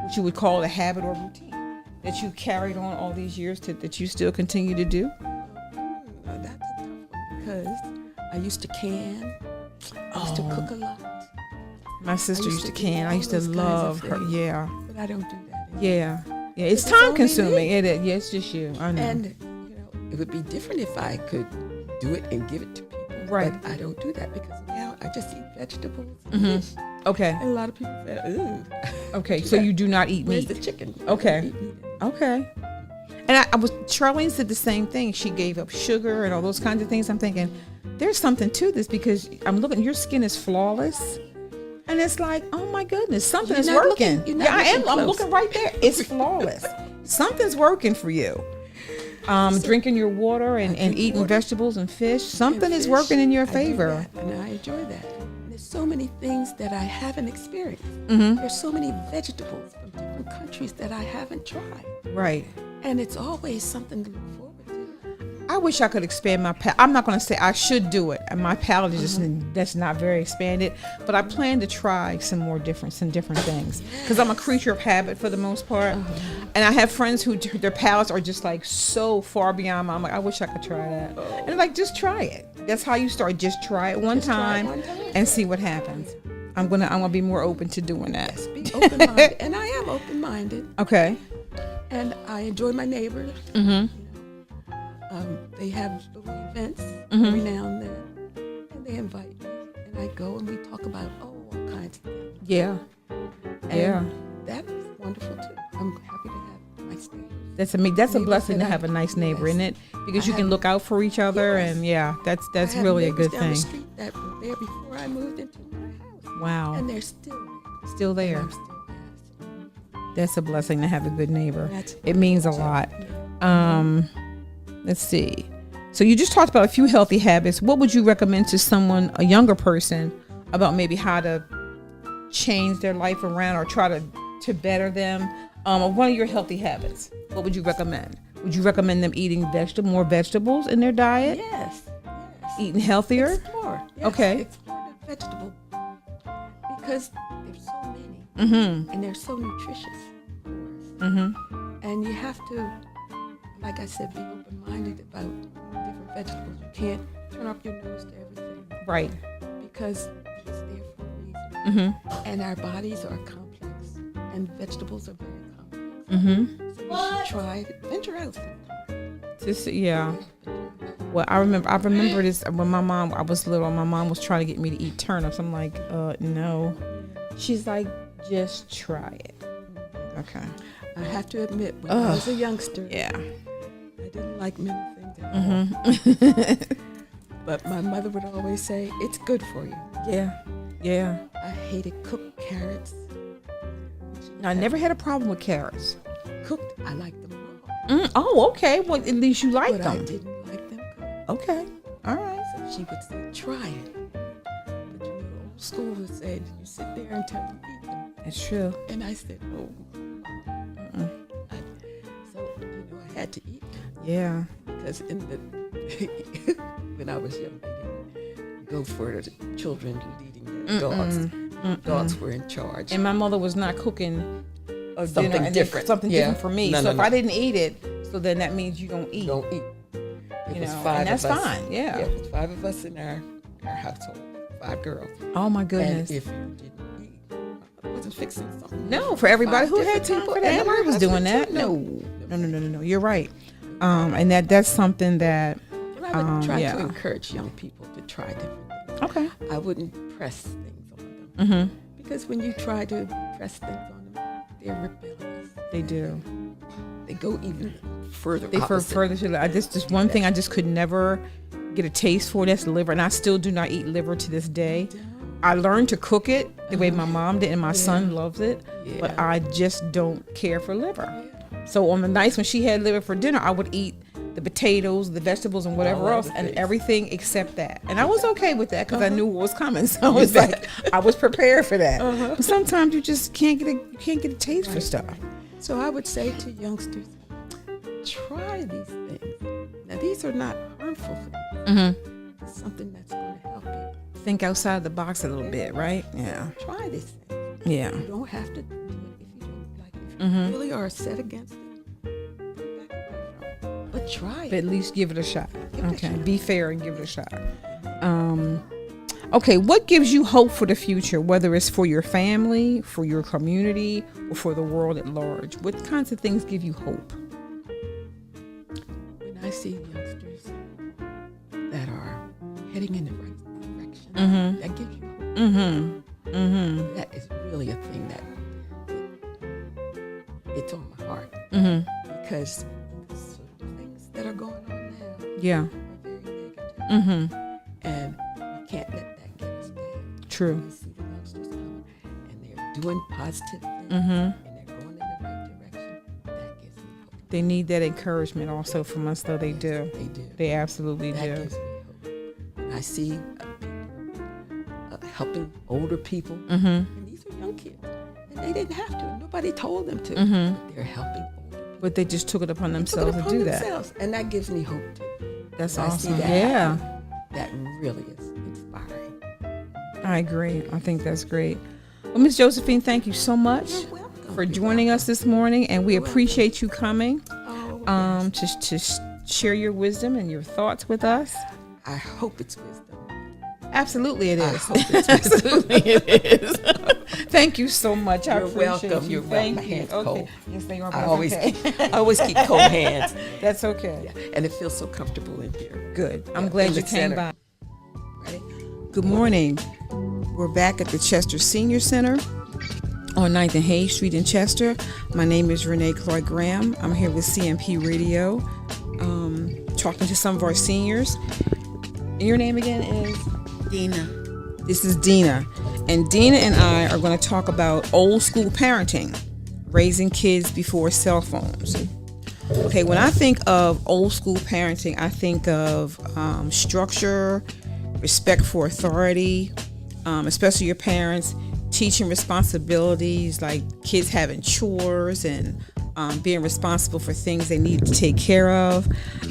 what you would call it, a habit or routine that you carried on all these years that you still continue to do. That's a tough one because I used to can. I used to cook a lot, My sister used to do can. I all used to those kinds of love her. things. Yeah, but I don't do that anymore. yeah. It's It's time only consuming. me. It is. Yeah, it's just you. I know. And it would be different if I could do it and give it to people. Right. But I don't do that because now I just eat vegetables. Okay. And a lot of people say, "Ooh, Okay, so you do not eat where's meat. the chicken?" Okay. I don't eat meat. Okay. And I was, Charlene said the same thing. She gave up sugar and all those kinds of things. I'm thinking, there's something to this, because I'm looking, your skin is flawless. And it's like, oh my goodness, something You're is not working. looking- you're not Yeah, I am. looking I'm close. looking right there. It's flawless. Something's working for you. Drinking your water and eating water. vegetables and fish. Something And is fish, working in your I do favor. that, and I enjoy that. And there's so many things that I haven't experienced. Mm-hmm. There's so many vegetables from different countries that I haven't tried. Right. And it's always something to look forward to. I wish I could expand my palate. I'm not going to say I should do it, and my palate is just that's not very expanded. But I plan to try some different things, because I'm a creature of habit for the most part. And I have friends who their palates are just like so far beyond mine. I'm like, I wish I could try that. And like, just try it. That's how you start. Just try it one time and see what happens. I'm gonna be more open to doing that. Be open-minded. And I am open-minded. Okay. And I enjoy my neighbors. They have little events every now and then, and they invite me, and I go and we talk about all kinds of things. Yeah. And Yeah. that's wonderful too. I'm happy to have nice neighbors. That's a Neighbors blessing to that I- have a nice neighbor, yes. isn't it? Because I you can have- look out for each other, Yes. and yeah, that's I have really a neighbors good down the thing. street that were there before I moved into my house, Wow. and they're still there. Still And there. I'm still there. That's a blessing to have a good neighbor. That's It means a lot. Let's see. So you just talked about a few healthy habits. What would you recommend to someone, a younger person, about maybe how to change their life around or try to better them? One of your healthy habits. What would you recommend? Would you recommend them eating more vegetables in their diet? Yes. Eating healthier? Explore. Yes, Okay. Explore the vegetable. because there's so many, and they're so nutritious for us. And you have to, like I said, be open-minded about different vegetables. You can't turn up your nose to everything, Right. because it's there for a reason. And our bodies are complex, and vegetables are very complex. So you should try to venture out sometime. Just yeah. Well, I remember this when I was little. My mom was trying to get me to eat turnips. I'm like, no. She's like, just try it. Okay. I have to admit, when I was a youngster, Yeah. I didn't like many things at all. But my mother would always say, it's good for you. Yeah. Yeah. I hated cooked carrots. I never had a problem with carrots. Cooked, I liked them raw. Oh, okay. Well, at least you like But I them. didn't like them cooked. Okay. All right. So she would say, try it. But you know, old school would say, you sit there until you eat them. That's true. And I said, oh. So, you know, I had to eat them. Yeah. Because when I was young, they didn't go for the children leading their dogs. Dogs were in charge. And my mother was not cooking a Something dinner and different. Something Yeah. different for me. No, so no, if no. I didn't eat it, so then that means you don't eat. Don't eat. It You was know, 5 and that's of us. fine, yeah. It was 5 of us in our household. 5 girls. Oh my And goodness. if you didn't eat, I wasn't fixing something. No, for everybody 5 who had different time people for that. and Nobody her was doing husband, that. too. No. You're right. And that's something that. And I would try yeah. to encourage young people to try different things. Okay. I wouldn't press things on them. Mm-hmm. Because when you try to press things on them, they're rebellious. They do. They go even further. They further to. I just one thing I just could never get a taste for. That's liver, and I still do not eat liver to this day. I learned to cook it the way my mom did, and my son loves it. But I just don't care for liver. So on the nights when she had liver for dinner, I would eat the potatoes, the vegetables, and whatever else, and everything except that. And I was okay with that because I knew what was coming. So I was like, I was prepared for that. But sometimes you just can't get a taste for stuff. So I would say to youngsters, try these things. Now these are not harmful for you. It's something that's going to help you. Think outside the box a little bit, right? Yeah. Try these things. Yeah. You don't have to do it if you don't like it. If you really are set against it, back away from it. But try But it. at least give it a shot. Give it a Okay. shot. Be fair and give it a shot. Okay. What gives you hope for the future, whether it's for your family, for your community, or for the world at large? What kinds of things give you hope? When I see youngsters that are heading in the right direction, that gives you hope. That is really a thing that it's on my heart. Because certain things that are going on now Yeah. are very negative. And we can't let that get us down. True. We see the youngsters coming and they're doing positive things and they're going in the right direction. That gives me hope. They need that encouragement also from us, though. They do. They do. They absolutely That do. gives me hope. And I see people helping older people, and these are young kids, and they didn't have to. Nobody told them to. But they're helping older people. But they just took it upon Took it themselves to upon do that. themselves, and that gives me hope too. That's When I see awesome. that Yeah. happen, that really is inspiring. I agree. I think that's great. Well, Ms. Josephine, thank you so much for joining us this morning, and we appreciate you coming to share your wisdom and your thoughts with us. I hope it's wisdom. Absolutely, it I is. hope it's wisdom. Absolutely, it is. Thank you so much. I You're appreciate welcome. you. You're welcome. Thank My you. hands Okay. cold. Yes, they are. I but always, okay. I always keep cold hands. That's okay. And it feels so comfortable in here. Good. I'm Yeah, glad in you the came center. by. Ready? Good morning. We're back at the Chester Senior Center on 9th and Hayes Street in Chester. My name is Renee Cloyd Graham. I'm here with CMP Radio, talking to some of our seniors. And your name again is? Dina. This is Dina. And Dina and I are going to talk about old school parenting, raising kids before cell phones. Okay, when I think of old school parenting, I think of structure, respect for authority, especially your parents, teaching responsibilities like kids having chores and being responsible for things they need to take care of.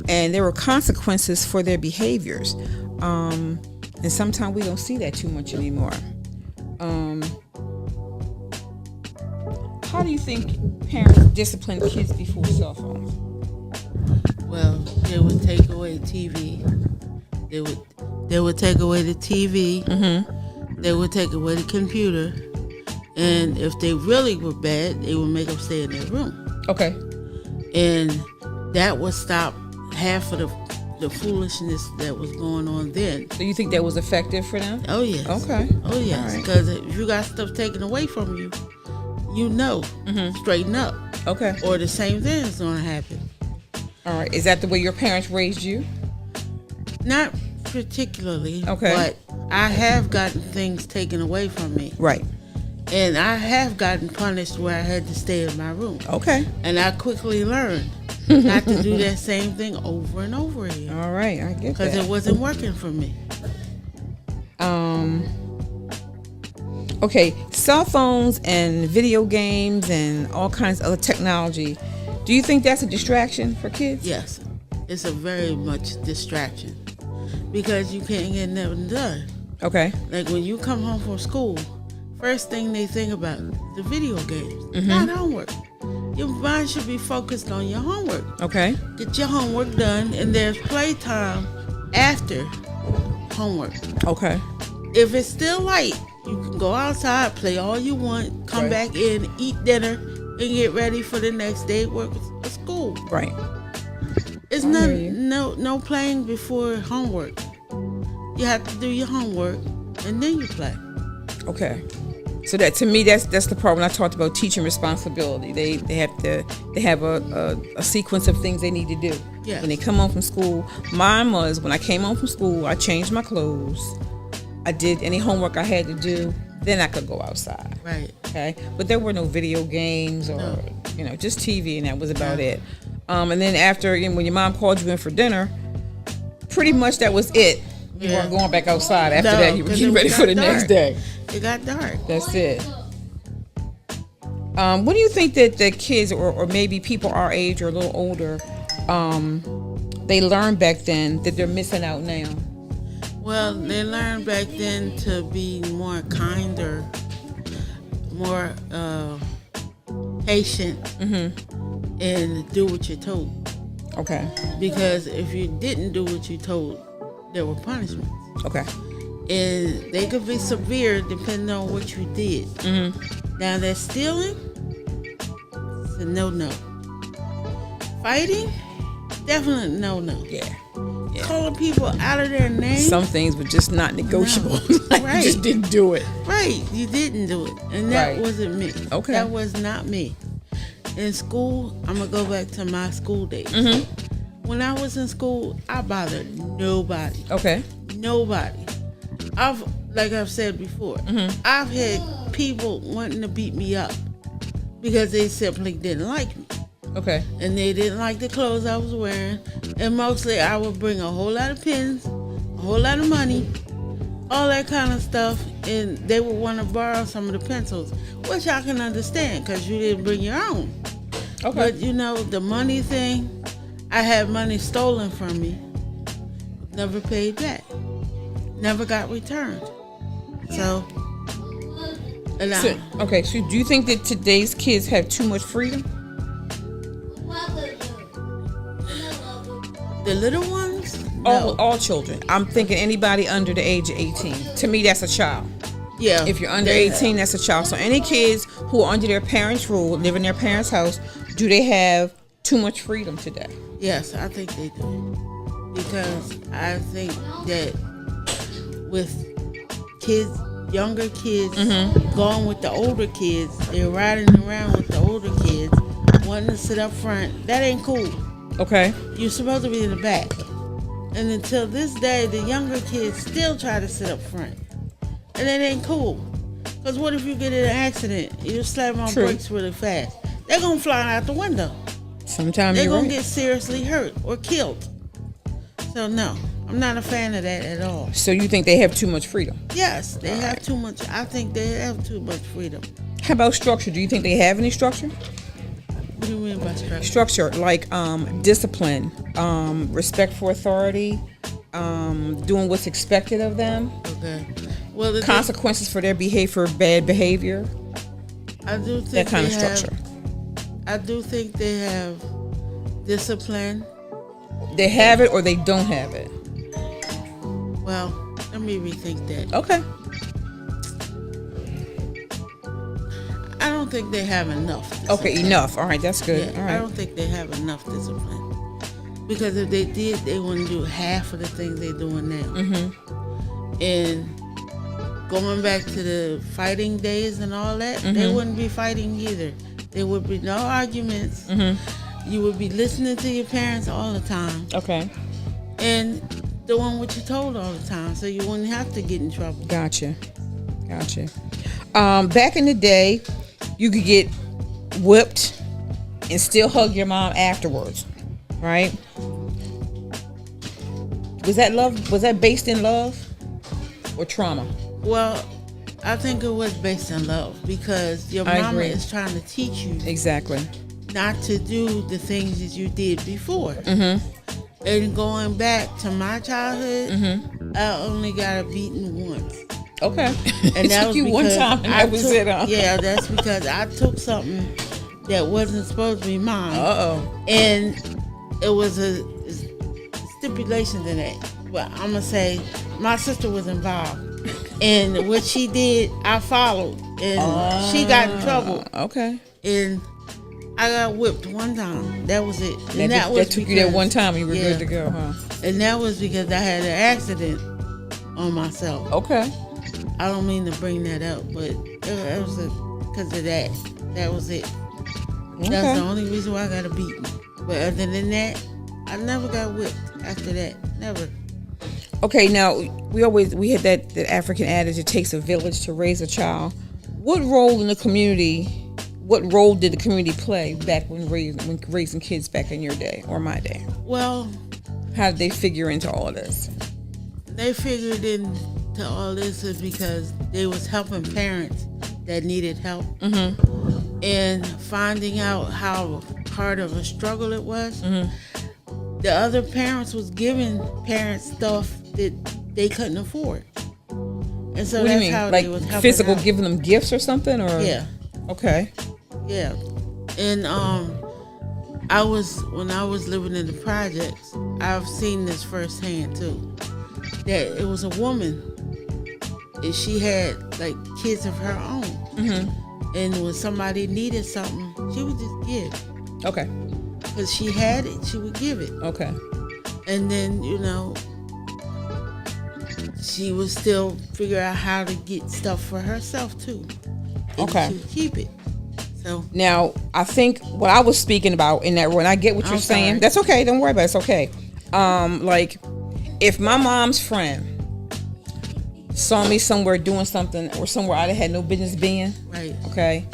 And there were consequences for their behaviors. And sometimes we don't see that too much anymore. how do you think parents discipline kids before cell phones? Well, they would take away TV. They would take away the TV. Mm-hmm. They would take away the computer. And if they really were bad, they would make them stay in their room. Okay. And that would stop half of the foolishness that was going on then. So you think that was effective for them? Oh, yes. Okay. Oh, yes. All right. Because if you got stuff taken away from you, you know, straighten up. Okay. Or the same thing is going to happen. All right. Is that the way your parents raised you? Not particularly. Okay. But I have gotten things taken away from me. Right. And I have gotten punished where I had to stay in my room. Okay. And I quickly learned not to do that same thing over and over again. All right. I get Because that. it wasn't working for me. Okay. Cell phones and video games and all kinds of other technology. Do you think that's a distraction for kids? Yes. It's a very much distraction. Because you can't get nothing done. Okay. Like when you come home from school, first thing they think about the video games, not homework. Your mind should be focused on your homework. Okay. Get your homework done, and there's playtime after homework. Okay. If it's still light, you can go outside, play all you want, come Right. back in, eat dinner, and get ready for the next day work at school. Right. It's I not hear you. no playing before homework. You have to do your homework, and then you play. Okay. So that to me that's the part when I talked about teaching responsibility. They have a sequence of things they need to do. Yes. When they come home from school. Mine was when I came home from school, I changed my clothes. I did any homework I had to do, then I could go outside. Right. Okay. But there were no video games or just TV, and that was about it. And then after when your mom called you in for dinner, pretty much that was it. You Yeah. weren't going back outside after No, that. You were 'cause getting it ready got for the next dark. day. It got dark. That's it. What do you think that the kids or maybe people our age or a little older, they learned back then that they're missing out now? Well, they learned back then to be more kinder, more patient, and do what you're told. Okay. Because if you didn't do what you told, there were punishments. Okay. And they could be severe depending on what you did. Now, that stealing, it's a no-no. Fighting, definitely no-no. Yeah. Calling people out of their name, Some things were just not negotiable. Like, Right. You just didn't do it. right, you didn't do it. And that Right. wasn't me. Okay. That was not me. In school, I'm going to go back to my school days. When I was in school, I bothered nobody. Okay. Nobody. Like I've said before, I've had people wanting to beat me up because they simply didn't like me. Okay. And they didn't like the clothes I was wearing. And mostly I would bring a whole lot of pens, a whole lot of money, all that kind of stuff. And they would want to borrow some of the pencils, which I can understand because you didn't bring your own. Okay. But the money thing, I had money stolen from me, never paid back, never got returned. So, and So do you think that today's kids have too much freedom? the little ones, no. All children. I'm thinking anybody under the age of 18. To me, that's a child. Yeah. If you're under they- 18, that's a child. So any kids who are under their parents' rule, live in their parents' house, do they have too much freedom today? Yes, I think they do. Because I think that with kids, younger kids, going with the older kids, they're riding around with the older kids, wanting to sit up front. That ain't cool. Okay. You're supposed to be in the back. And until this day, the younger kids still try to sit up front. And it ain't cool. Because what if you get in an accident? You slam on True. brakes really fast. They're going to fly out the window. Sometimes They're you're going right. to get seriously hurt or killed. So, no, I'm not a fan of that at all. So you think they have too much freedom? Yes, they have too much. I think they have too much freedom. How about structure? Do you think they have any structure? What do you mean by structure? Structure, like discipline, respect for authority, doing what's expected of them, Okay. Well, the consequences for their behavior, bad behavior. I do think that kind of they structure. I do think they have discipline. They have it or they don't have it. Well, let me rethink that. Okay. I don't think they have enough discipline. Okay, enough. All right, that's good. Yeah, All I right. don't think they have enough discipline. Because if they did, they wouldn't do half of the things they're doing now. Mm-hmm. And going back to the fighting days and all that, they Mm-hmm. wouldn't be fighting either. There would be no arguments. Mm-hmm. You would be listening to your parents all the time Okay. and doing what you're told all the time, so you wouldn't have to get in trouble. Gotcha. Back in the day, you could get whipped and still hug your mom afterwards, right? Was that love? Was that based in love or trauma? Well, I think it was based on love because your I mama agree. is trying to teach you Exactly. not to do the things that you did before. Mm-hmm. And going back to my childhood, Mm-hmm. I only got a beating once. Okay. And It that took was you one because time, and I that was took, it, huh? Yeah, that's because I took something that wasn't supposed to be mine. Uh-oh. And it was a stipulation to that. But I'm going to say my sister was involved. And what she did, I followed. And she got in trouble. Okay. And I got whipped one time. That was it. And That took you that one time, and you were yeah. good to go, huh? And that was because I had an accident on myself. Okay. I don't mean to bring that up, but it was because of that. That was it. That's the only reason why I got a beating. But other than that, I never got whipped after that. Never. Okay, now we had that African adage, it takes a village to raise a child. What role in the community, what role did the community play back when raising kids back in your day or my day? Well, How did they figure into all of this? they figured into all this is because they was helping parents that needed help. Mm-hmm. And finding out how hard of a struggle it was. Mm-hmm. The other parents was giving parents stuff that they couldn't afford. And so What do that's you mean? how Like they was helping physical, out. giving them gifts or something? Or Yeah, Okay. yeah. And I was when I was living in the projects, I've seen this firsthand too. That it was a woman, and she had like kids of her own. Mm-hmm. And when somebody needed something, she would just give. Okay. Because she had it, she would give it. Okay. And then, she would still figure out how to get stuff for herself too. And Okay. she would keep it. So, Now, I think what I was speaking about in that, when I get what you're I'm saying, sorry. that's okay. Don't worry about it. It's okay. Like, if my mom's friend saw me somewhere doing something or somewhere I had no business being, right, okay,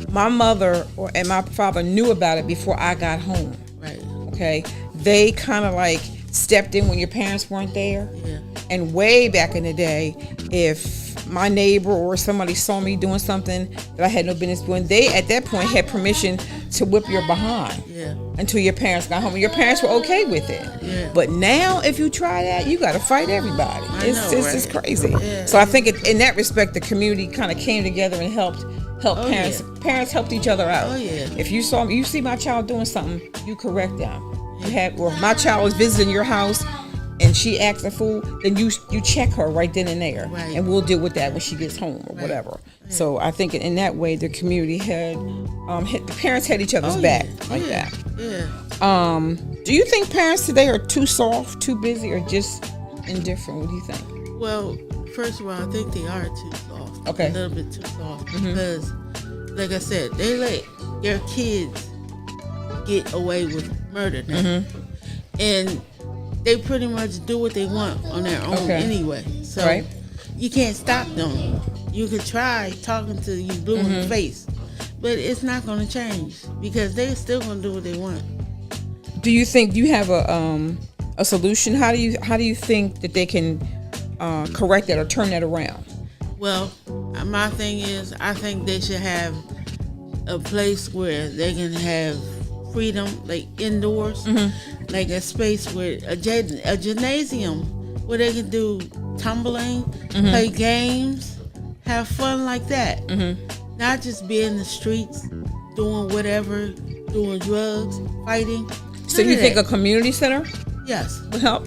my mother and my father knew about it before I got home, right, okay? They kind of like stepped in when your parents weren't there. yeah, And way back in the day, if my neighbor or somebody saw me doing something that I had no business doing, they at that point had permission to whip your behind yeah, until your parents got home. And your parents were okay with it. Yeah. But now, if you try that, you got to fight everybody. It's know, right? crazy. Yeah. So I think in that respect, the community kind of came together and helped parents. yeah. Parents helped each other out. Oh, yeah. If you see my child doing something, you correct them. Or if my child was visiting your house and she acts a fool, then you check her right then and there, Right. and we'll deal with that when she gets home or whatever. So I think in that way, the community had, the parents had each other's back like that. Yeah. Do you think parents today are too soft, too busy, or just indifferent? What do you think? Well, first of all, I think they are too soft. Okay. A little bit too soft. Because, like I said, they let their kids get away with murder now. And they pretty much do what they want on their own Okay. anyway. So Right. you can't stop them. You could try talking to you blue in the face, but it's not going to change because they're still going to do what they want. Do you have a solution? How do you think that they can correct that or turn that around? Well, my thing is, I think they should have a place where they can have freedom, like indoors, like a space where a gymnasium where they can do tumbling, play games, have fun like that. not just be in the streets doing whatever, doing drugs, fighting. So None you of think that. a community center Yes, would help?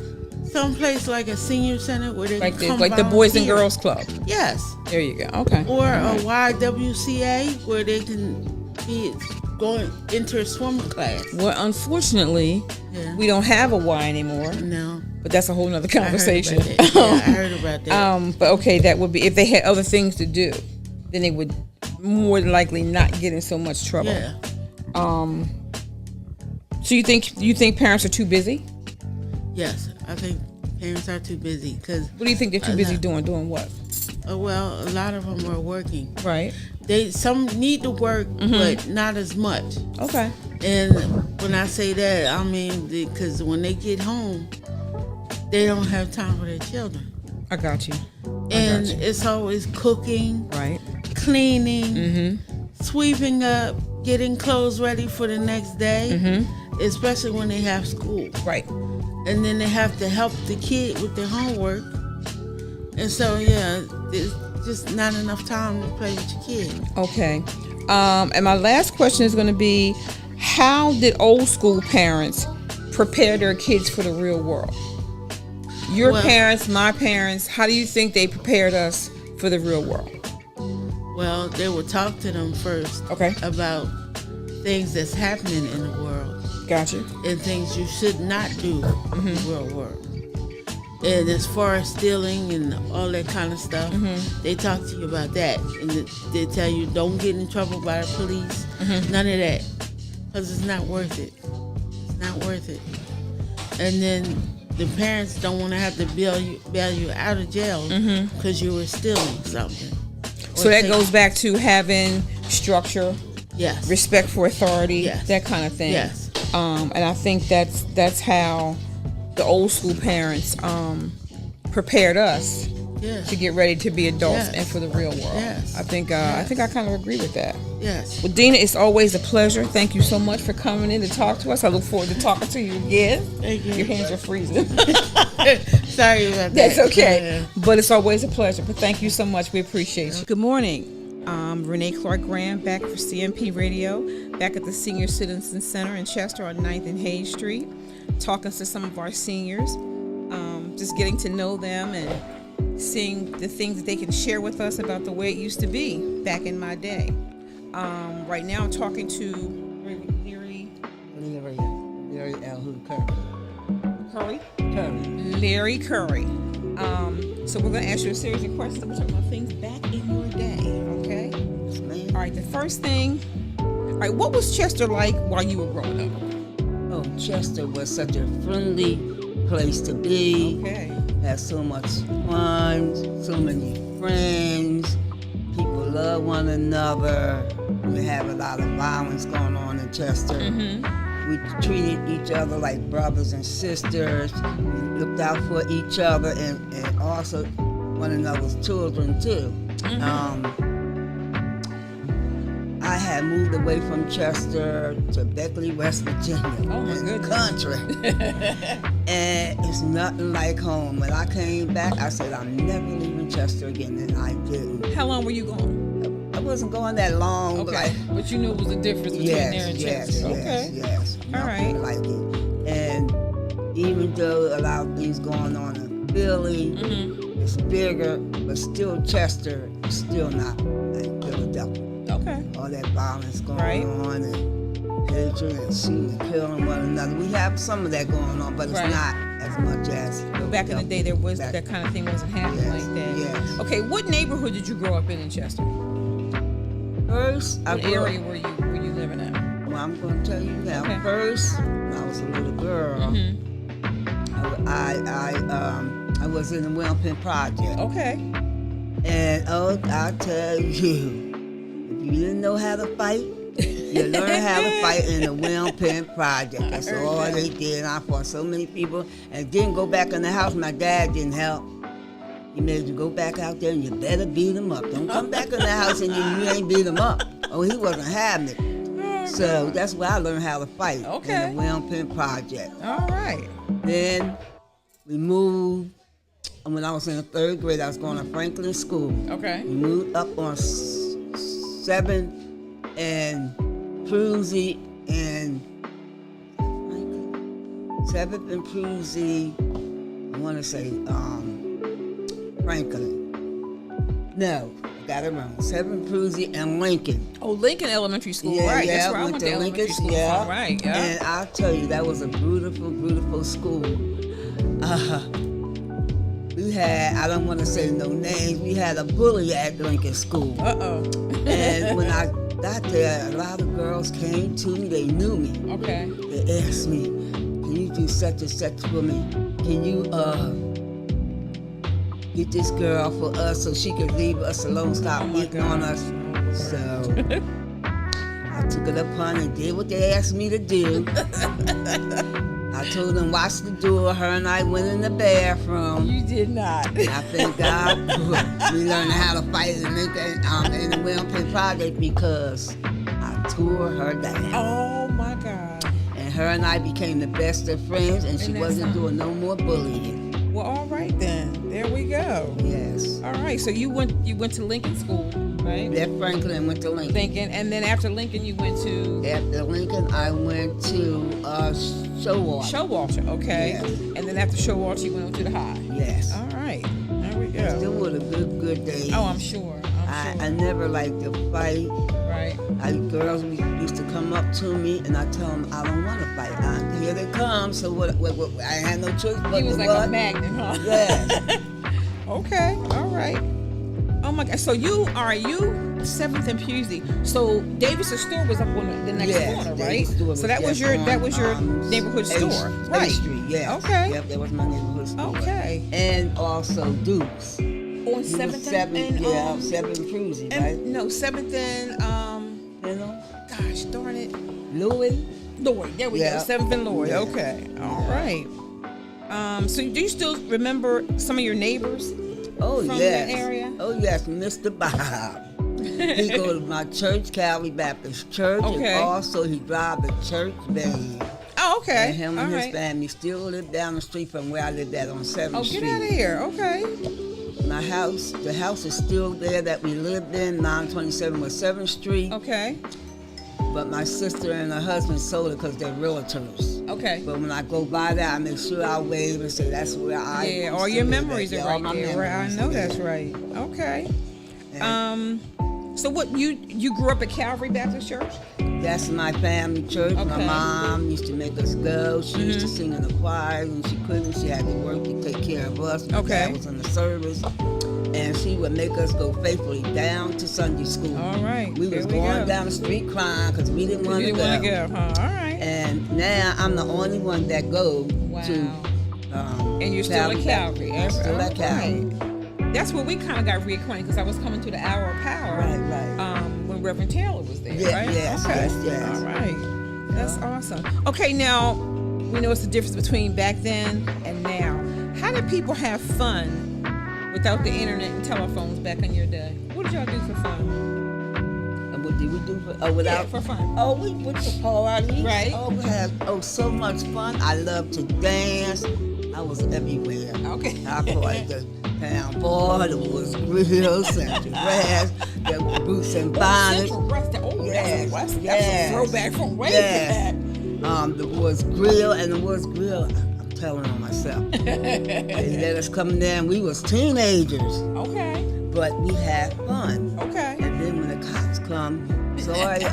someplace like a senior center where they Like can come the Boys and volunteer. Girls Club. Yes, There you go. Okay. or a YWCA where they can be going into a swimming class. Well, unfortunately, Yeah. we don't have a Y anymore, No, but that's a whole nother I heard conversation. about that. Yeah, I heard about that. But okay, that would be if they had other things to do, then they would more than likely not get in so much trouble. Yeah. So you think parents are too busy? Yes, I think parents are too busy because, What do you think they're too busy doing? Doing what? well, a lot of them are working. Right. Some need to work, but not as much. Okay. And when I say that, I mean because when they get home, they don't have time for their children, I got you. and it's always cooking, Right. cleaning, sweeping up, getting clothes ready for the next day, especially when they have school. Right. And then they have to help the kid with their homework. And so, yeah, there's just not enough time to play with your kid. Okay. And my last question is going to be, how did old school parents prepare their kids for the real world? Your Well- parents, my parents, how do you think they prepared us for the real world? Well, they will talk to them first Okay. about things that's happening in the world Gotcha. and things you should not do in the real world. And as far as stealing and all that kind of stuff, they talk to you about that. And they tell you don't get in trouble by the police. None of that. Because it's not worth it. It's not worth it. And then the parents don't want to have to bail you out of jail because you were stealing something. So Or that take- goes back to having structure, Yes. respect for authority, Yes. that kind of thing. Yes. And I think that's how the old school parents prepared us Yes. to get ready to be adults Yes. and for the real world. Yes. I think Yes. I kind of agree with that. Yes. Well, Dina, it's always a pleasure. Thank you so much for coming in to talk to us. I look forward to talking to you again. Thank you. Your hands are freezing. Sorry about that. That's okay. Yeah. But it's always a pleasure. But thank you so much. We appreciate you. Good morning. Renee Clark Graham back for CMP Radio, back at the Senior Citizen Center in Chester on 9th and Hayes Street, talking to some of our seniors, just getting to know them and seeing the things that they can share with us about the way it used to be back in my day. Right now I'm talking to Larry L. Curry. Curry. Larry Curry. So we're going to ask you a series of questions. We're talking about things back in your day, okay? All right, the first thing, all right, what was Chester like while you were growing up? Oh, Chester was such a friendly place to be. Okay. Had so much fun, so many friends. People love one another. We have a lot of violence going on in Chester. We treated each other like brothers and sisters. We looked out for each other and also one another's children too. I had moved away from Chester to Beckley, West Virginia. Oh, my in the goodness. country. And it's nothing like home. When I came back, I said, I'm never leaving Chester again, and I didn't. How long were you gone? I wasn't going that long, Okay. like, But you knew it was a difference between there and Chester. Okay. yes. All Nothing right. like it. And even though a lot of things going on in Philly, it's bigger, but still Chester is still not like Philadelphia. Okay. All that violence going Right. on and hatred and shooting and killing one another. We have some of that going on, but it's Right. not as much as Back in the day, there was Back- that kind of thing wasn't happening Yes, like that. yes. Okay, what neighborhood did you grow up in Chester? First, I What grew up- area were you living at? Well, I'm going to tell you now. Okay. First, when I was a little girl, I was in the Wilmington Project. Okay. And oh, I tell you, if you didn't know how to fight, you learn how to fight in the Wilmington Project. That's all they did. I fought so many people and didn't go back in the house. My dad didn't help. He made you go back out there and you better beat him up. Don't come back in the house and you ain't beat him up. Oh, he wasn't having it. So that's where I learned how to fight Okay. in the Wilmington Project. All right. Then we moved. And when I was in the 3rd grade, I was going to Franklin School. Okay. We moved up on 7th and Pruzy and 7th and Pruzy. I want to say Franklin. No, I got it wrong. 7th Pruzy and Lincoln. Oh, Lincoln Elementary School, Yeah, right? yeah, That's where I went to elementary Lincoln, school. yeah. Right, yeah. And I'll tell you, that was a beautiful, beautiful school. We had, I don't want to say no names, we had a bully at Lincoln School. Uh-oh. And when I got there, a lot of girls came to me, they knew me. Okay. They asked me, can you do such and such for me? Can you get this girl for us so she could leave us alone, stop eating on us? So I took it upon and did what they asked me to do. I told them, watch the door. Her and I went in the bathroom. You did not. I thank God we learned how to fight in the Wilmington Project because I tore her down. Oh my God. And her and I became the best of friends, and she And that's wasn't something. doing no more bullying. Well, all right then. There we go. Yes. All right. So you went to Lincoln School, right? Left Franklin and went to Lincoln. Lincoln, and then after Lincoln, you went to After Lincoln, I went to Showalter. Showalter, okay? Yes. And then after Showalter, you went to the high. Yes. All right. There we go. Still was a good day. Oh, I'm sure. I never liked to fight. Right. Girls used to come up to me, and I tell them I don't want to fight. Here they come. So what? I had no choice but He was to like what? a magnet, huh? Yes. Okay. All right. Oh my God. So you 7th and Pusey. So Davis' store was up on the next Yes, corner, right? Davis' store So that was just your on, neighborhood A- store, A right? Street, yes. Okay. Yep, that was my neighborhood store. Okay. And also Dukes. On 7th and 7th Cruising, and right? no 7th and You know, gosh darn it, Louis. Lloyd. There we Yeah. go. 7th and Lloyd. Yeah. Okay. All right. So do you still remember some of your neighbors? Oh From yes. that area? Oh yes, Mr. Bob. He go to my church, Calvary Baptist Church, Okay. and also he drive the church van. Oh, okay. And him All and his right. family still live down the street from where I lived at on 7th Oh, Street. get out of here. Okay. My house, the house is still there that we lived in, 927 West 7th Street. Okay. But my sister and her husband sold it because they're realtors. Okay. But when I go by there, I make sure I wave and say that's where I. Yeah, used all to your live memories at. are Yeah, all right my there. Right? I memories know are that's there. right. Okay. And So what you grew up at Calvary Baptist Church? that's my family church. Okay. My mom used to make us go. She used to sing in the choir. When she couldn't, she had to work to take care of us. My Okay. dad was in the service. And she would make us go faithfully down to Sunday school. All right. We there was we going go. down the street crying because we didn't want You to didn't go. want to go, huh? All right. And now I'm the only one that go Wow. to. And you're still at Calvary. I'm still at Calvary. Right. That's where we kind of got reacquainted because I was coming to the Hour of Power. Right. When Reverend Taylor was there, Yeah, right? yes, okay. yes. All right. That's awesome. Okay, now we know it's the difference between back then and now. How did people have fun without the internet and telephones back in your day? What did y'all do for fun? And what did we do without? Yeah, for fun. Oh, we went to parties. Right. Oh, we had so much fun. I love to dance. I was everywhere. Okay. I called the town bar, the Woods Grill, Central Brass, the Boots and Bonnets. Central Breast. Oh, Yes, that's yes. a throwback from way Yes. back. The Woods Grill, and the Woods Grill, I'm telling on myself. They let us come there, and we was teenagers, Okay. but we had fun. Okay. And then when the cops come, sorry,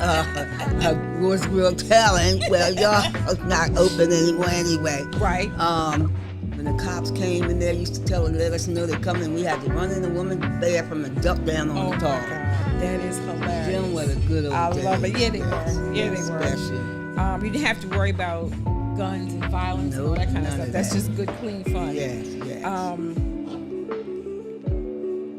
Woods Grill telling, well, y'all not open anyway. Right. When the cops came in there, used to let us know they're coming. We had to run in the woman's bathroom and duck down on Oh the my toilet. God, that is hilarious. Them were the good old I days. love it. Yeah, they Yes, were. Yeah, they yes, were. especially. You didn't have to worry about guns and violence and all Nope, that kind of none stuff. of That's that. just good, clean fun. Yes, yes.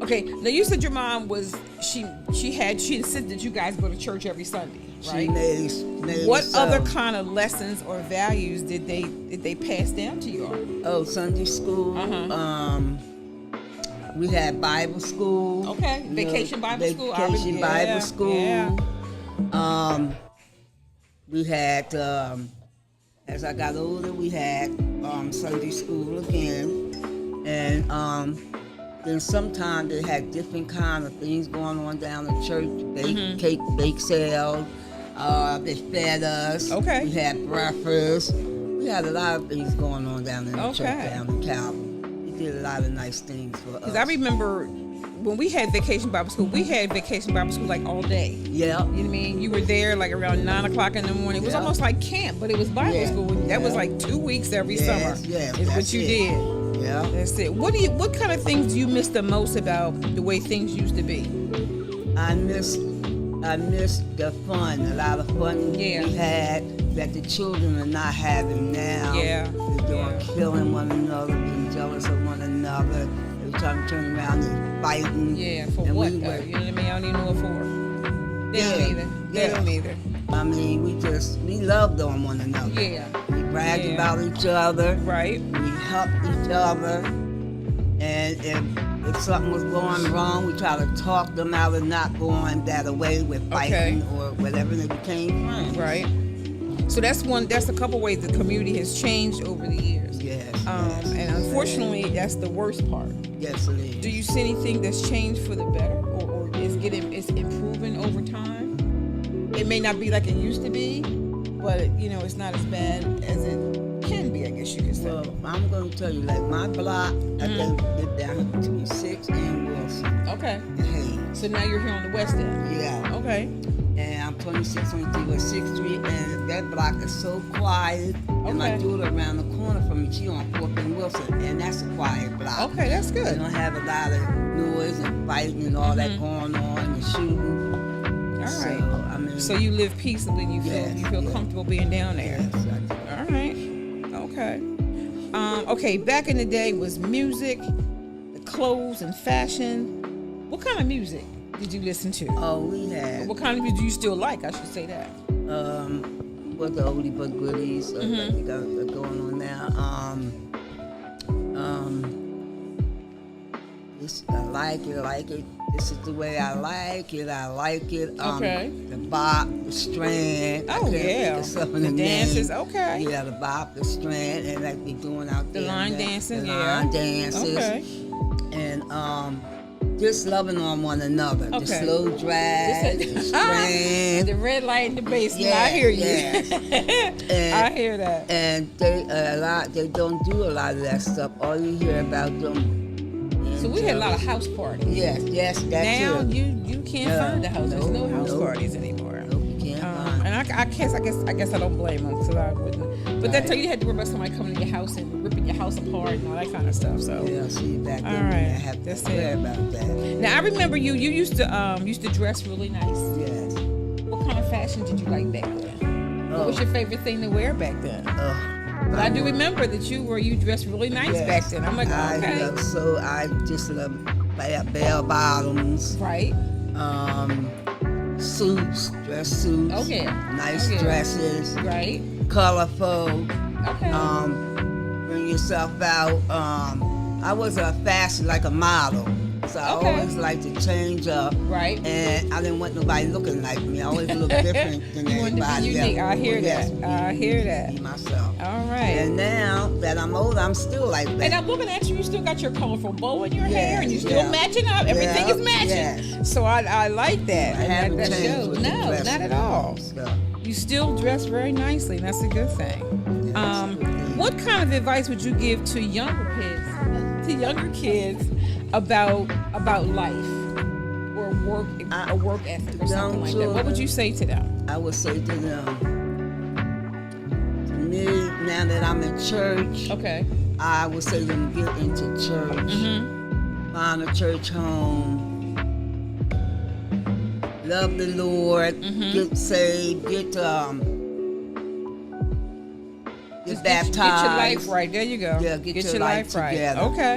Okay. Now you said your mom was she insisted that you guys go to church every Sunday, right? She made What us, other kind of lessons or values did they pass down to you all? Oh, Sunday school. Uh-huh. We had Bible school. Okay, you know, Vacation Bible School. I Vacation remember- Bible yeah, school. yeah. We had, as I got older, we had Sunday school again, and Then sometimes they had different kind of things going on down the church. Cake, bake sales. They fed us. Okay. We had breakfast. We had a lot of things going on down in the church down in Calvin. We did a lot of nice things for us. Because I remember when we had Vacation Bible School, we had Vacation Bible School like all day. Yeah. You know what I mean? You were there like around 9 o'clock in the morning. It was almost like camp, but it was Bible school. That was like 2 weeks every summer. Yeah, is what you did. Yeah. That's it. What kind of things do you miss the most about the way things used to be? I miss the fun, a lot of fun we had that the children are not having now. Yeah. They're doing killing one another, being jealous of one another. Every time you turn around, they're fighting. Yeah, for And what we though? were- You know what I mean? I don't even know what for. They don't either. They yeah. don't either. I mean, we loved on one another. Yeah. We bragged Yeah. about each other. Right. We helped each other. And if something was going wrong, we try to talk them out of not going that way with fighting or whatever they became friends. Right. So that's a couple ways the community has changed over the years. Yes. And unfortunately, that's the worst part. Yes, it is. Do you see anything that's changed for the better, or it's improving over time? It may not be like it used to be, but it's not as bad as it can be. I guess you could say. Well, I'm going to tell you, like my block, I think lived down between 6 and Wilson Okay. and Hayes. So now you're here on the west end. Yeah. Okay. And I'm 26, 23 West 6th Street, and that block is so quiet. And my Okay. daughter around the corner from me, she on 4th and Wilson, and that's a quiet block. Okay, that's We good. don't have a lot of noise and fighting and all that going on and shooting. All right. So, I mean, So you live peaceably and you feel Yes. comfortable being down there. yes, I do. All right. Okay. Okay, back in the day was music, the clothes and fashion. What kind of music did you listen to? Oh, we had What kind of music do you still like? I should say that. what the oldie but goodies that we got going on now. This, I like it. This is the way I like it. Okay. The bop, the strand. I Oh, can't think yeah. of some of The dances, names. okay. Yeah, the bop, the strand, and like they doing out The there. line now. dancing, the yeah. line dances. Okay. And just loving on one another. The Okay. slow drag, the strand. The red light in the basement. Yeah, I hear you. And- I hear that. And they don't do a lot of that stuff. All you hear about them. So we had a lot of house parties. Yes, that Now too. you can't Yeah. find the house. There's no house No. parties anymore. Nope, you can't find. And I guess I don't blame them because I wouldn't. But that time you had to worry about somebody coming to your house and ripping your house apart and all that kind of stuff. So Yeah, see back then All we right, didn't have to that's worry it. about that. now I remember you used to dress really nice. Yes. What kind of fashion did you like back then? What was your favorite thing to wear back then? But I do remember that you dressed really nice Yes. back then. I'm like, okay, I just love bell bottoms, right? suits, dress suits. Oh, yeah. Nice Oh, yeah. dresses, Right. colorful. Okay. Bring yourself out. I was a fashion like a model, so I Okay. always like to change up. Right. And I didn't want nobody looking like me. I always look different than You wanted to be everybody unique. else. I hear Yes, that. I hear that. Be myself. All right. And now that I'm older, I'm still like that. And I'm looking at you. You still got your colorful bow in your hair, and you still yeah. matching up. Everything Yeah, is matching. yes. So I like that. I And haven't that changed shows. with the No, dress not at all. stuff. You still dress very nicely, and that's a good thing. Yes, it is. What kind of advice would you give to younger kids about life or work ethic or something like that? What would you say to them? I would say to them, to me, now that I'm in church, Okay. I would say to them, get into church, find a church home, love the Lord, get saved, get Just baptized. Get your life right. There you go. Yeah, get your life right. together. Okay.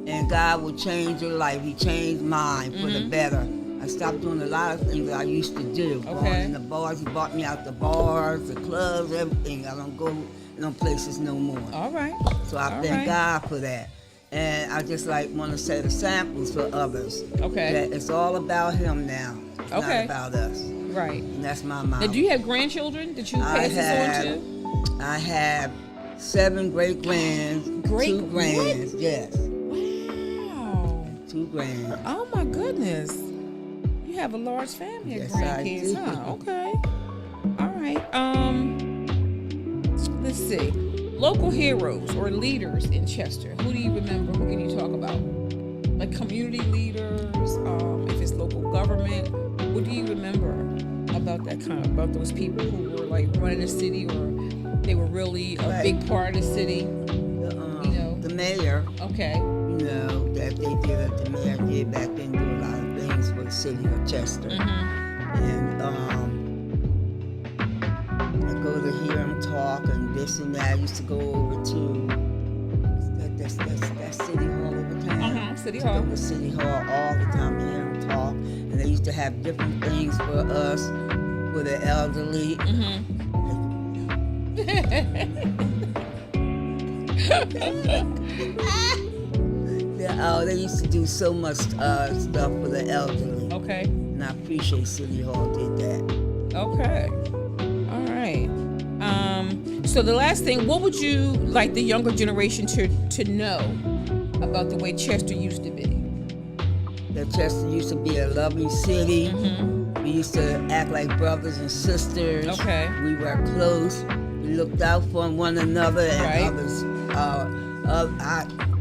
And God will change your life. He changed mine for the better. I stopped doing a lot of things that I used to do. Going Okay. in the bars, he brought me out the bars, the clubs, everything. I don't go in them places no more. All right. So I All thank right. God for that. And I just want to set examples for others. Okay. That it's all about Him now. It's Okay. not about us. Right. And that's my Now, mom. do you have grandchildren that you pass this on to? I have 7 great grands, Great- 2 grands. Yes. Wow. 2 grand. Oh my goodness. You have a large family of Yes, I grandkids, do. huh? Okay. All right. Let's see. Local heroes or leaders in Chester. Who do you remember? Who can you talk about? Like community leaders, if it's local government. What do you remember about that about those people who were like running the city, or they were really a Right. big part of the city? The mayor, Okay. that they did, the mayor did back then, do a lot of things for the city of Chester. And I go to hear him talk and this and that. I used to go over to that city hall over town. City Used to Hall. go to City Hall all the time to hear him talk. And they used to have different things for us, for the elderly. They used to do so much stuff for the elderly. Okay. And I appreciate City Hall did that. Okay. All right. So the last thing, what would you like the younger generation to know about the way Chester used to be? That Chester used to be a lovely city. We used to act like brothers and sisters. Okay. We were close. We looked out for one another and